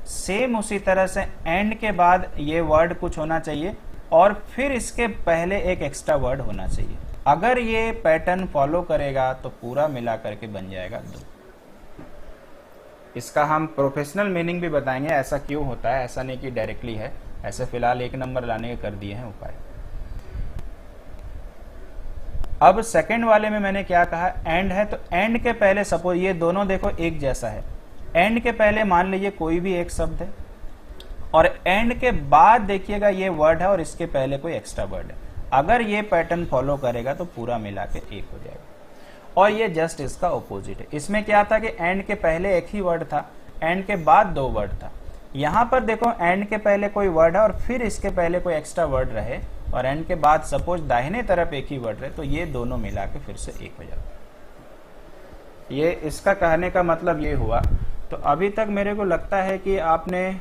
सेम उसी तरह से एंड के बाद ये वर्ड कुछ होना चाहिए और फिर इसके पहले एक एक्स्ट्रा वर्ड होना चाहिए। अगर ये पैटर्न फॉलो करेगा तो पूरा मिला करके बन जाएगा 2। इसका हम प्रोफेशनल मीनिंग भी बताएंगे, ऐसा क्यों होता है, ऐसा नहीं कि डायरेक्टली है, ऐसे फिलहाल 1 नंबर लाने के कर दिए हैं उपाय। अब सेकंड वाले में मैंने क्या कहा, एंड है, तो एंड के पहले सपोज ये दोनों देखो एक जैसा है, एंड के पहले मान लीजिए कोई भी एक शब्द है और एंड के बाद देखिएगा ये वर्ड है और इसके पहले कोई एक्स्ट्रा वर्ड है। अगर ये पैटर्न फॉलो करेगा तो पूरा मिला के 1 हो जाएगा। और ये जस्ट इसका ऑपोजिट है। इसमें क्या था कि एंड के पहले एक ही वर्ड था, एंड के बाद 2 वर्ड था। यहां पर देखो एंड के पहले कोई वर्ड है और फिर इसके पहले कोई एक्स्ट्रा वर्ड रहे और एंड के बाद सपोज दाहिने तरफ एक ही वर्ड रहे, तो ये दोनों मिला के फिर से 1 हो जाता। ये इसका कहने का मतलब ये हुआ। तो अभी तक मेरे को लगता है कि आपने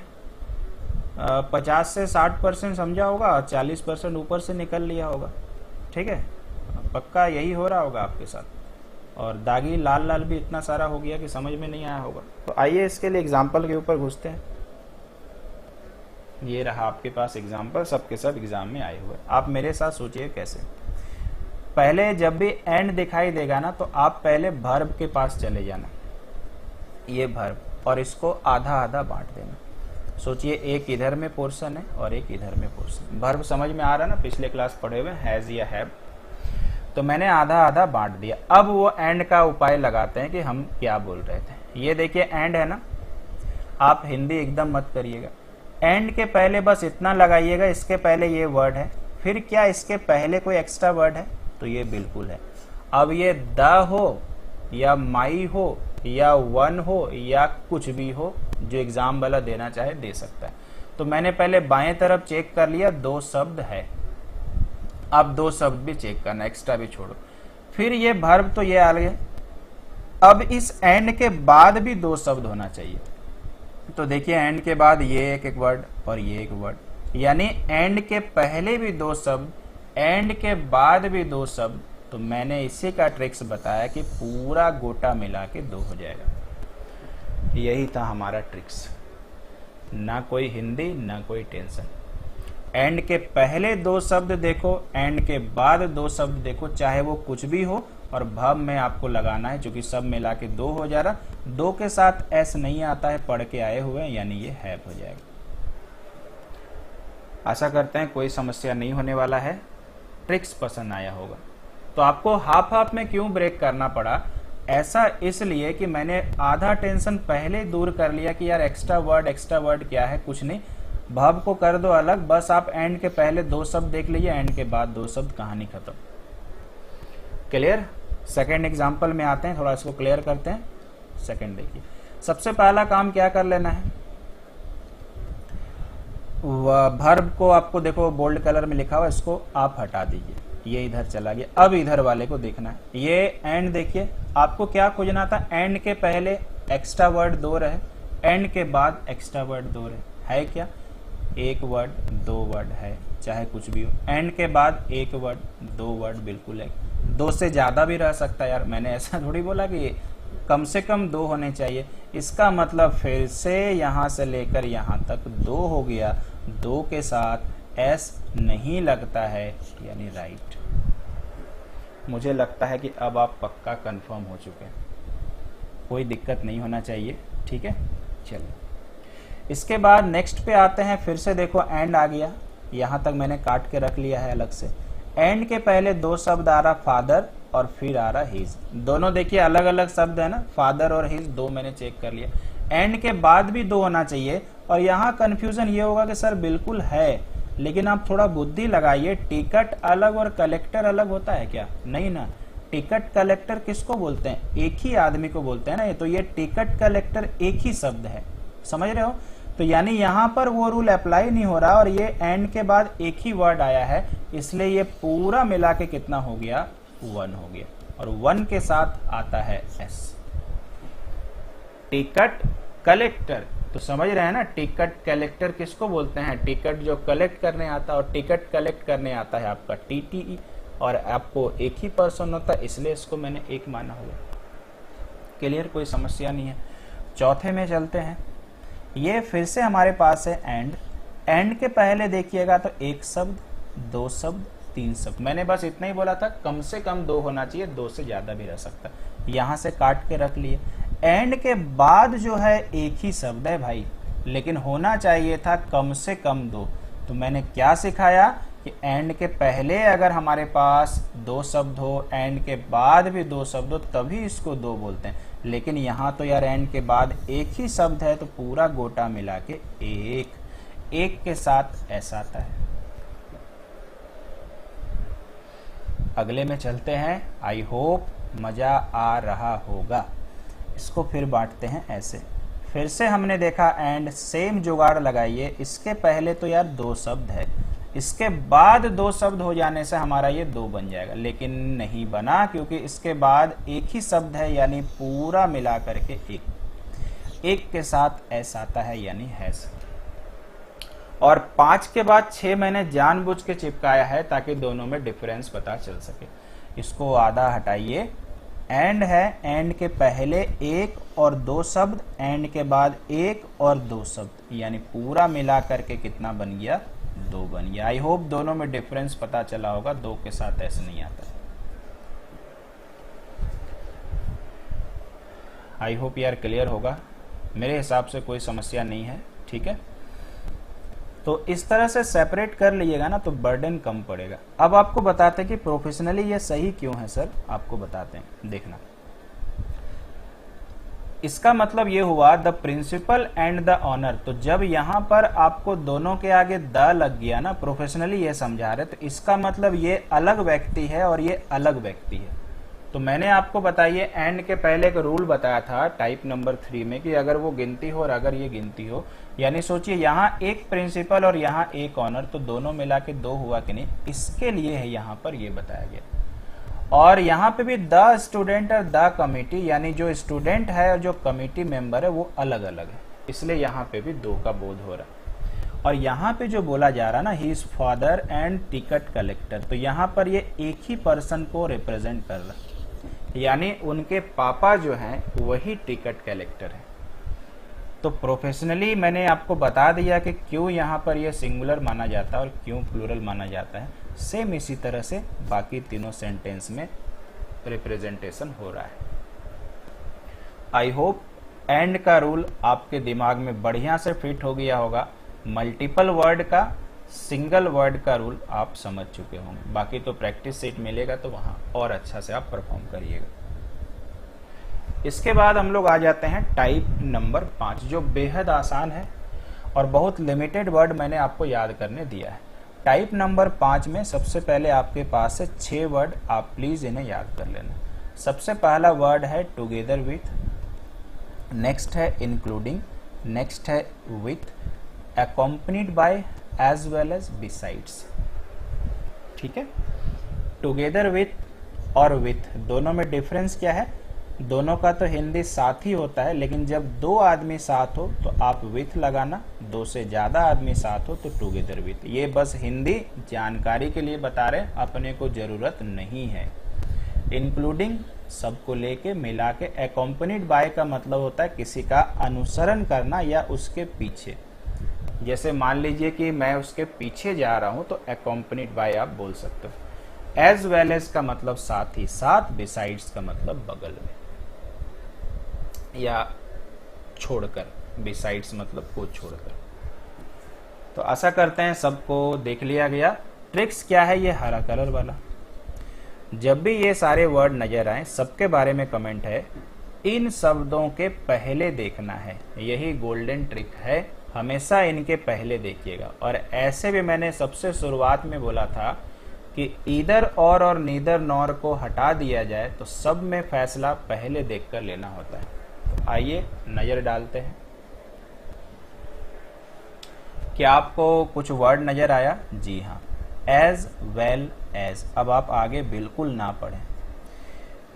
50 से 60% समझा होगा और 40% ऊपर से निकल लिया होगा, ठीक है। पक्का यही हो रहा होगा आपके साथ। और दागी लाल लाल भी इतना सारा हो गया कि समझ में नहीं आया होगा। तो आइए इसके लिए एग्जाम्पल के ऊपर घुसते हैं। ये रहा आपके पास एग्जाम्पल, सबके सब एग्जाम में आए हुए। आप मेरे साथ सोचिए कैसे। पहले जब भी एंड दिखाई देगा ना, तो आप पहले वर्ब के पास चले जाना, ये वर्ब, और इसको आधा आधा बांट देना। सोचिए एक इधर में पोर्शन है और एक इधर में पोर्शन। वर्ब समझ में आ रहा ना, पिछले क्लास पढ़े हुए हैज या हैव। तो मैंने आधा आधा बांट दिया। अब वो एंड का उपाय लगाते हैं कि हम क्या बोल रहे थे। ये देखिए एंड है ना, आप हिंदी एकदम मत करिएगा। एंड के पहले बस इतना लगाइएगा, इसके पहले ये वर्ड है, फिर क्या इसके पहले कोई एक्स्ट्रा वर्ड है, तो ये बिल्कुल है। अब ये द हो या माई हो या वन हो या कुछ भी हो, जो एग्जाम वाला देना चाहे दे सकता है। तो मैंने पहले बाएं तरफ चेक कर लिया, 2 शब्द है। अब 2 शब्द भी चेक करना, एक्स्ट्रा भी छोड़ो। फिर ये वर्ब तो ये आ गए। अब इस एंड के बाद भी 2 शब्द होना चाहिए। तो देखिए एंड के बाद ये एक वर्ड और ये एक वर्ड, यानी एंड के पहले भी 2 शब्द, एंड के बाद भी 2 शब्द। तो मैंने इसी का ट्रिक्स बताया कि पूरा गोटा मिला के 2 हो जाएगा। यही था हमारा ट्रिक्स, ना कोई हिंदी ना कोई टेंशन। एंड के पहले 2 शब्द देखो, एंड के बाद 2 शब्द देखो, चाहे वो कुछ भी हो, और वर्ब में आपको लगाना है, क्योंकि सब मिला के 2 हो जा रहा। 2 के साथ एस नहीं आता है, पढ़ के आए हुए हैं, यानी ये हैव हो जाएगा। आशा करते हैं कोई समस्या नहीं होने वाला है, ट्रिक्स पसंद आया होगा। तो आपको हाफ हाफ में क्यों ब्रेक करना पड़ा? ऐसा इसलिए कि मैंने आधा टेंशन पहले दूर कर लिया कि यार एक्स्ट्रा वर्ड क्या है, कुछ नहीं, वर्ब को कर दो अलग, बस आप एंड के पहले 2 शब्द देख लीजिए, एंड के बाद 2 शब्द, कहानी खत्म। क्लियर? सेकेंड एग्जाम्पल में आते हैं, थोड़ा इसको क्लियर करते हैं। सेकेंड देखिए, सबसे पहला काम क्या कर लेना है, वर्ब को आपको देखो बोल्ड कलर में लिखा हुआ, इसको आप हटा दीजिए, ये इधर चला गया। अब इधर वाले को देखना है, ये एंड देखिए, आपको क्या खोजना था, एंड के पहले एक्स्ट्रा वर्ड 2 रहे, एंड के बाद एक्स्ट्रा वर्ड 2 रहे, है क्या? 1 वर्ड 2 वर्ड है, चाहे कुछ भी हो। एंड के बाद 1 वर्ड 2 वर्ड बिल्कुल है, 2 से ज्यादा भी रह सकता है यार, मैंने ऐसा थोड़ी बोला कि कम से कम 2 होने चाहिए। इसका मतलब फिर से यहां से लेकर यहां तक 2 हो गया, 2 के साथ एस नहीं लगता है, यानी राइट। मुझे लगता है कि अब आप पक्का कंफर्म हो चुके हैं, कोई दिक्कत नहीं होना चाहिए, ठीक है। चलिए इसके बाद नेक्स्ट पे आते हैं। फिर से देखो एंड आ गया, यहां तक मैंने काट के रख लिया है अलग से। एंड के पहले 2 शब्द आ रहा, फादर, और फिर आ रहा हिज। दोनों देखिए अलग अलग शब्द है ना, फादर और हिज, 2 मैंने चेक कर लिया। एंड के बाद भी 2 होना चाहिए, और यहाँ कंफ्यूजन ये होगा कि सर बिल्कुल है, लेकिन आप थोड़ा बुद्धि लगाइए, टिकट अलग और कलेक्टर अलग होता है क्या? नहीं ना, टिकट कलेक्टर किसको बोलते हैं? एक ही आदमी को बोलते हैं ना, तो ये टिकट कलेक्टर एक ही शब्द है, समझ रहे हो? तो यानी यहां पर वो रूल अप्लाई नहीं हो रहा, और ये एंड के बाद एक ही वर्ड आया है, इसलिए ये पूरा मिला के कितना हो गया? 1 हो गया, और 1 के साथ आता है एस। टिकट कलेक्टर, तो समझ रहे हैं ना, टिकट कलेक्टर किसको बोलते हैं? टिकट जो कलेक्ट करने आता है, और टिकट कलेक्ट करने आता है आपका टीटीई, और आपको एक ही पर्सन होता है, इसलिए इसको मैंने एक माना हुआ। क्लियर? कोई समस्या नहीं है। चौथे में चलते हैं। ये फिर से हमारे पास है एंड। एंड के पहले देखिएगा तो 1 शब्द, 2 शब्द, 3 शब्द। मैंने बस इतना ही बोला था, कम से कम 2 होना चाहिए, 2 से ज्यादा भी रह सकता। यहां से काट के रख लिए। एंड के बाद जो है एक ही शब्द है भाई, लेकिन होना चाहिए था कम से कम 2। तो मैंने क्या सिखाया कि एंड के पहले अगर हमारे पास 2 शब्द हो, एंड के बाद भी 2 शब्द हो, तभी इसको 2 बोलते हैं। लेकिन यहां तो यार एंड के बाद एक ही शब्द है, तो पूरा गोटा मिला के 1 के साथ ऐसा आता है। अगले में चलते हैं। आई होप मजा आ रहा होगा। इसको फिर बांटते हैं ऐसे। फिर से हमने देखा एंड, सेम जुगाड़ लगाइए। इसके पहले तो यार 2 शब्द है, इसके बाद 2 शब्द हो जाने से हमारा ये 2 बन जाएगा, लेकिन नहीं बना, क्योंकि इसके बाद एक ही शब्द है, यानी पूरा मिला करके 1 के साथ एस आता है, यानी हैस। और 5 के बाद 6 मैंने जानबूझ के चिपकाया है ताकि दोनों में डिफरेंस पता चल सके। इसको आधा हटाइए। एंड है, एंड के पहले 1 और 2 शब्द, एंड के बाद 1 और 2 शब्द, यानी पूरा मिला करके कितना बन गया? 2 बन गया। आई होप दोनों में डिफरेंस पता चला होगा, 2 के साथ ऐसे नहीं आता। आई होप यार क्लियर होगा, मेरे हिसाब से कोई समस्या नहीं है, ठीक है। तो इस तरह से सेपरेट कर लीजिएगा ना, तो बर्डन कम पड़ेगा। अब आपको बताते हैं कि प्रोफेशनली ये सही क्यों है सर, आपको बताते हैं, देखना। इसका मतलब ये हुआ the principal and the honour. तो जब यहां पर आपको दोनों के आगे द लग गया ना, प्रोफेशनली ये समझा रहे, तो इसका मतलब ये अलग व्यक्ति है और ये अलग व्यक्ति है। तो मैंने आपको बताइए एंड के पहले एक रूल बताया था टाइप नंबर 3 में कि अगर वो गिनती हो और अगर ये गिनती हो, यानी सोचिए यहाँ एक प्रिंसिपल और यहाँ एक ऑनर, तो दोनों मिला के 2 हुआ कि नहीं, इसके लिए है यहाँ पर ये बताया गया। और यहाँ पे भी द स्टूडेंट और द कमिटी, यानी जो स्टूडेंट है और जो कमिटी मेंबर है वो अलग अलग है, इसलिए यहाँ पे भी 2 का बोध हो रहा है। और यहाँ पे जो बोला जा रहा ना, he is father and ticket collector, तो यहाँ पर ये एक ही पर्सन को रिप्रेजेंट कर रहा है, यानी उनके पापा जो हैं वही टिकट कलेक्टर है। तो प्रोफेशनली मैंने आपको बता दिया कि क्यों यहाँ पर ये सिंगुलर माना जाता है और क्यों प्लूरल माना जाता है। सेम इसी तरह से बाकी तीनों सेंटेंस में रिप्रेजेंटेशन हो रहा है। आई होप एंड का रूल आपके दिमाग में बढ़िया से फिट हो गया होगा। मल्टीपल वर्ड का, सिंगल वर्ड का रूल आप समझ चुके होंगे। बाकी तो प्रैक्टिस सेट मिलेगा तो वहां और अच्छा से आप परफॉर्म करिएगा। इसके बाद हम लोग आ जाते हैं टाइप नंबर 5, जो बेहद आसान है और बहुत लिमिटेड वर्ड मैंने आपको याद करने दिया है। टाइप नंबर 5 में सबसे पहले आपके पास है 6 वर्ड, आप प्लीज इन्हें याद कर लेना। सबसे पहला वर्ड है टुगेदर विथ, नेक्स्ट है इंक्लूडिंग, नेक्स्ट है with, accompanied by as well as besides। ठीक है, टुगेदर विथ और विथ दोनों में डिफरेंस क्या है? दोनों का तो हिंदी साथ ही होता है, लेकिन जब 2 आदमी साथ हो तो आप विथ लगाना, 2 से ज्यादा आदमी साथ हो तो टुगेदर विथ। ये बस हिंदी जानकारी के लिए बता रहे, अपने को जरूरत नहीं है। इंक्लूडिंग सबको लेके मिला के, accompanied by का मतलब होता है किसी का अनुसरण करना या उसके पीछे। जैसे मान लीजिए कि मैं उसके पीछे जा रहा हूं तो accompanied by आप बोल सकते हो। एज वेल एज का मतलब साथ ही साथ, बिसाइड्स का मतलब बगल में या छोड़कर, बिसाइड्स मतलब को छोड़कर। तो आशा करते हैं सबको देख लिया गया। ट्रिक्स क्या है, ये हरा कलर वाला, जब भी ये सारे वर्ड नजर आए सबके बारे में कमेंट है, इन शब्दों के पहले देखना है। यही गोल्डन ट्रिक है, हमेशा इनके पहले देखिएगा। और ऐसे भी मैंने सबसे शुरुआत में बोला था कि ईदर और नीदर नॉर को हटा दिया जाए तो सब में फैसला पहले देखकर लेना होता है। तो आइए नजर डालते हैं। क्या आपको कुछ वर्ड नजर आया? जी हाँ, एज वेल एज। अब आप आगे बिल्कुल ना पढ़ें,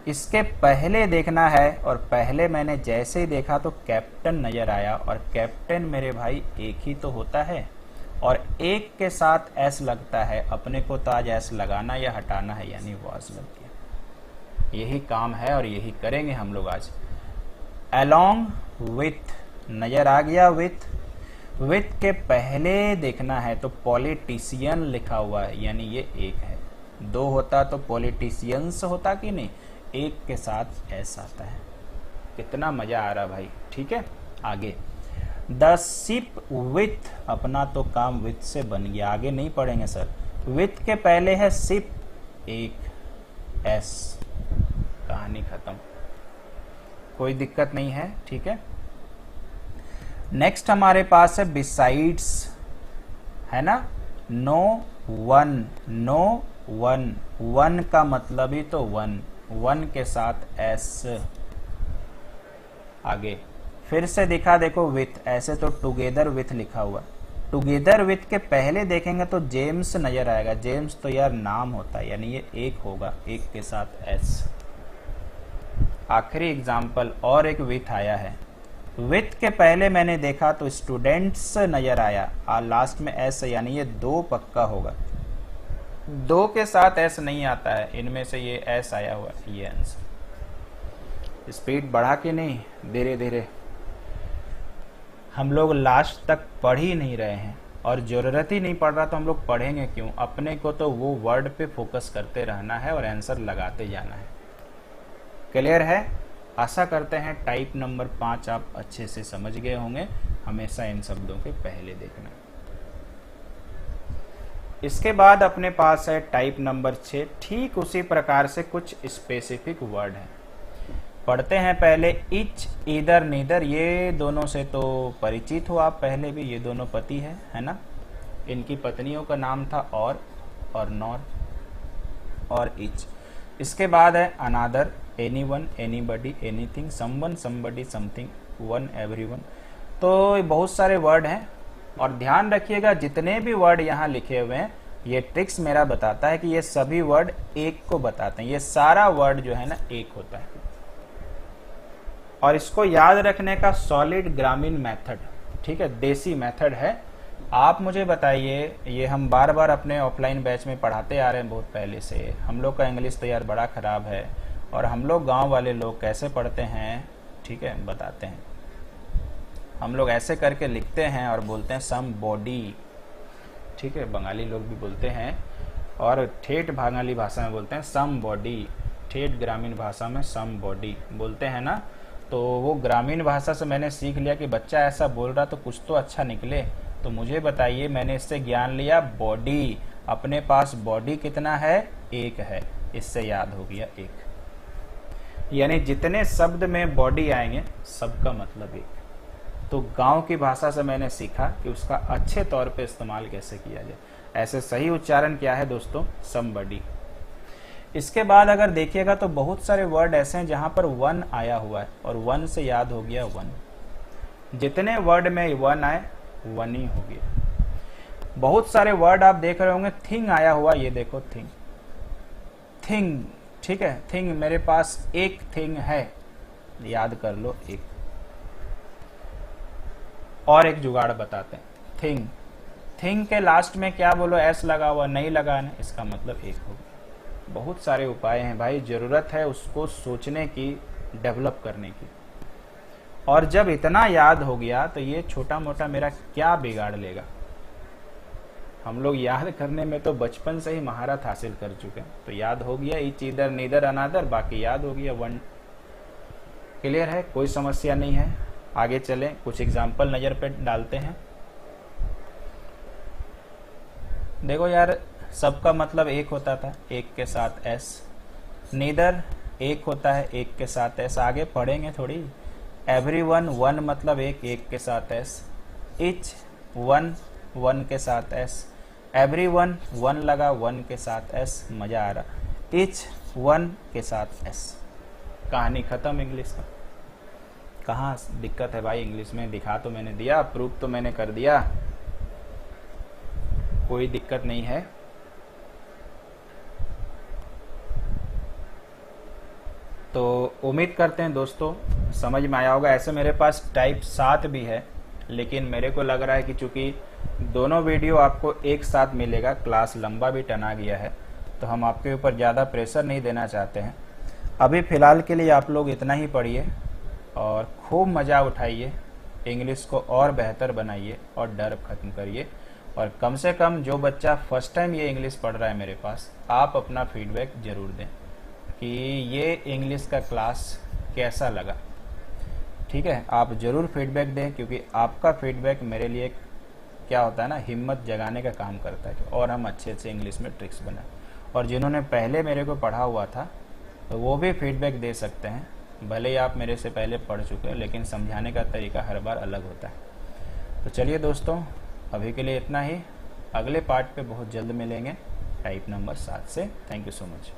इसके पहले देखना है। और पहले मैंने जैसे ही देखा तो कैप्टन नजर आया, और कैप्टन मेरे भाई एक ही तो होता है, और एक के साथ एस लगता है। अपने को तो आज एस लगाना या हटाना है, यानी वाज लग गया। यही काम है और यही करेंगे हम लोग आज। अलोंग विथ नजर आ गया, विथ के पहले देखना है तो पॉलिटिशियन लिखा हुआ है, यानी ये एक है। 2 होता तो पॉलिटिशियंस होता कि नहीं, एक के साथ एस आता है। कितना मजा आ रहा भाई। ठीक है, आगे द शिप विथ, अपना तो काम विथ से बन गया, आगे नहीं पढ़ेंगे सर। विथ के पहले है शिप, एक एस, कहानी खत्म, कोई दिक्कत नहीं है। ठीक है, नेक्स्ट हमारे पास है बिसाइड्स, है ना। No one, no one, one का मतलब ही तो वन, वन के साथ एस। आगे फिर से दिखा, देखो विथ, ऐसे तो टुगेदर विथ लिखा हुआ। टुगेदर विथ के पहले देखेंगे तो जेम्स नजर आएगा। जेम्स तो यार नाम होता है, यानी ये एक होगा, एक के साथ एस। आखिरी एग्जाम्पल और एक विथ आया है। विथ के पहले मैंने देखा तो स्टूडेंट्स नजर आया, और लास्ट में एस, यानी ये 2 पक्का होगा। 2 के साथ एस नहीं आता है, इनमें से ये एस आया हुआ, ये आंसर। स्पीड बढ़ा के नहीं, धीरे धीरे। हम लोग लास्ट तक पढ़ ही नहीं रहे हैं, और जरूरत ही नहीं पड़ रहा तो हम लोग पढ़ेंगे क्यों? अपने को तो वो वर्ड पे फोकस करते रहना है और आंसर लगाते जाना है। क्लियर है? आशा करते हैं टाइप नंबर 5 आप अच्छे से समझ गए होंगे। हमेशा इन शब्दों के पहले देखना। इसके बाद अपने पास है टाइप नंबर 6। ठीक उसी प्रकार से कुछ स्पेसिफिक वर्ड है। पढ़ते हैं पहले इच, ईदर, नीदर। ये दोनों से तो परिचित हो आप पहले भी, ये दोनों पति है ना। इनकी पत्नियों का नाम था और नॉर और इच। इसके बाद है another, anyone, anybody, anything, someone, somebody, something, one, everyone. तो बहुत सारे वर्ड हैं और ध्यान रखिएगा जितने भी वर्ड यहाँ लिखे हुए हैं ये ट्रिक्स मेरा बताता है कि ये सभी वर्ड एक को बताते हैं। ये सारा वर्ड जो है ना एक होता है। और इसको याद रखने का सॉलिड ग्रामीण मेथड, ठीक है, देसी मेथड है। आप मुझे बताइए, ये हम बार बार अपने ऑफलाइन बैच में पढ़ाते आ रहे हैं बहुत पहले से। हम लोग का इंग्लिश तो यार बड़ा खराब है और हम लोग गांव वाले लोग कैसे पढ़ते हैं, ठीक है, बताते हैं। हम लोग ऐसे करके लिखते हैं और बोलते हैं सम बॉडी, ठीक है, बंगाली लोग भी बोलते हैं और ठेठ बंगाली भाषा में बोलते हैं सम बॉडी, ठेठ ग्रामीण भाषा में सम बॉडी बोलते हैं ना। तो वो ग्रामीण भाषा से मैंने सीख लिया कि बच्चा ऐसा बोल रहा तो कुछ तो अच्छा निकले। तो मुझे बताइए, मैंने इससे ज्ञान लिया बॉडी, अपने पास बॉडी कितना है, एक है, इससे याद हो गया एक। यानी जितने शब्द में बॉडी आएंगे सबका मतलब एक। तो गांव की भाषा से मैंने सीखा कि उसका अच्छे तौर पे इस्तेमाल कैसे किया जाए। ऐसे सही उच्चारण क्या है दोस्तों, समबडी। इसके बाद अगर देखिएगा तो बहुत सारे वर्ड ऐसे हैं जहां पर वन आया हुआ है और वन से याद हो गया वन। जितने वर्ड में वन आए वन ही हो गया। बहुत सारे वर्ड आप देख रहे होंगे, थिंग आया हुआ, ये देखो थिंग, थिंग, ठीक है, थिंग, मेरे पास एक थिंग है, याद कर लो एक। और एक जुगाड़ बताते हैं, थिंग, थिंग के लास्ट में क्या बोलो, एस लगा हुआ, नहीं लगाना, इसका मतलब एक हो गया। बहुत सारे उपाय हैं भाई, जरूरत है उसको सोचने की, डेवलप करने की। और जब इतना याद हो गया तो ये छोटा मोटा मेरा क्या बिगाड़ लेगा। हम लोग याद करने में तो बचपन से ही महारत हासिल कर चुके हैं। तो याद हो गया ईच, इधर, नीदर, अनादर, बाकी याद हो गया वन। क्लियर है, कोई समस्या नहीं है। आगे चलें, कुछ एग्जाम्पल नजर पे डालते हैं। देखो यार, सबका मतलब एक होता था, एक के साथ एस। नीदर एक होता है, एक के साथ एस। आगे पढ़ेंगे थोड़ी। एवरीवन, वन मतलब एक, एक के साथ एस। इच, वन, वन के साथ एस। एवरीवन, वन लगा, वन के साथ एस। मजा आ रहा। इच, वन के साथ एस। कहानी खत्म इंग्लिश का। कहाँ दिक्कत है भाई इंग्लिश में, दिखा तो मैंने दिया, प्रूफ तो मैंने कर दिया, कोई दिक्कत नहीं है। तो उम्मीद करते हैं दोस्तों समझ में आया होगा। ऐसे मेरे पास टाइप 7 भी है, लेकिन मेरे को लग रहा है कि चूंकि दोनों वीडियो आपको एक साथ मिलेगा, क्लास लंबा भी टना गया है, तो हम आपके ऊपर ज़्यादा प्रेशर नहीं देना चाहते हैं। अभी फ़िलहाल के लिए आप लोग इतना ही पढ़िए और खूब मज़ा उठाइए, इंग्लिश को और बेहतर बनाइए और डर खत्म करिए। और कम से कम जो बच्चा फर्स्ट टाइम ये इंग्लिश पढ़ रहा है मेरे पास, आप अपना फीडबैक ज़रूर दें कि ये इंग्लिश का क्लास कैसा लगा। ठीक है, आप ज़रूर फीडबैक दें, क्योंकि आपका फीडबैक मेरे लिए क्या होता है ना, हिम्मत जगाने का काम करता है और हम अच्छे से इंग्लिश में ट्रिक्स बनाएं। और जिन्होंने पहले मेरे को पढ़ा हुआ था तो वो भी फीडबैक दे सकते हैं, भले ही आप मेरे से पहले पढ़ चुके हैं, लेकिन समझाने का तरीका हर बार अलग होता है। तो चलिए दोस्तों, अभी के लिए इतना ही। अगले पार्ट पे बहुत जल्द मिलेंगे, टाइप नंबर 7 से। Thank you so much.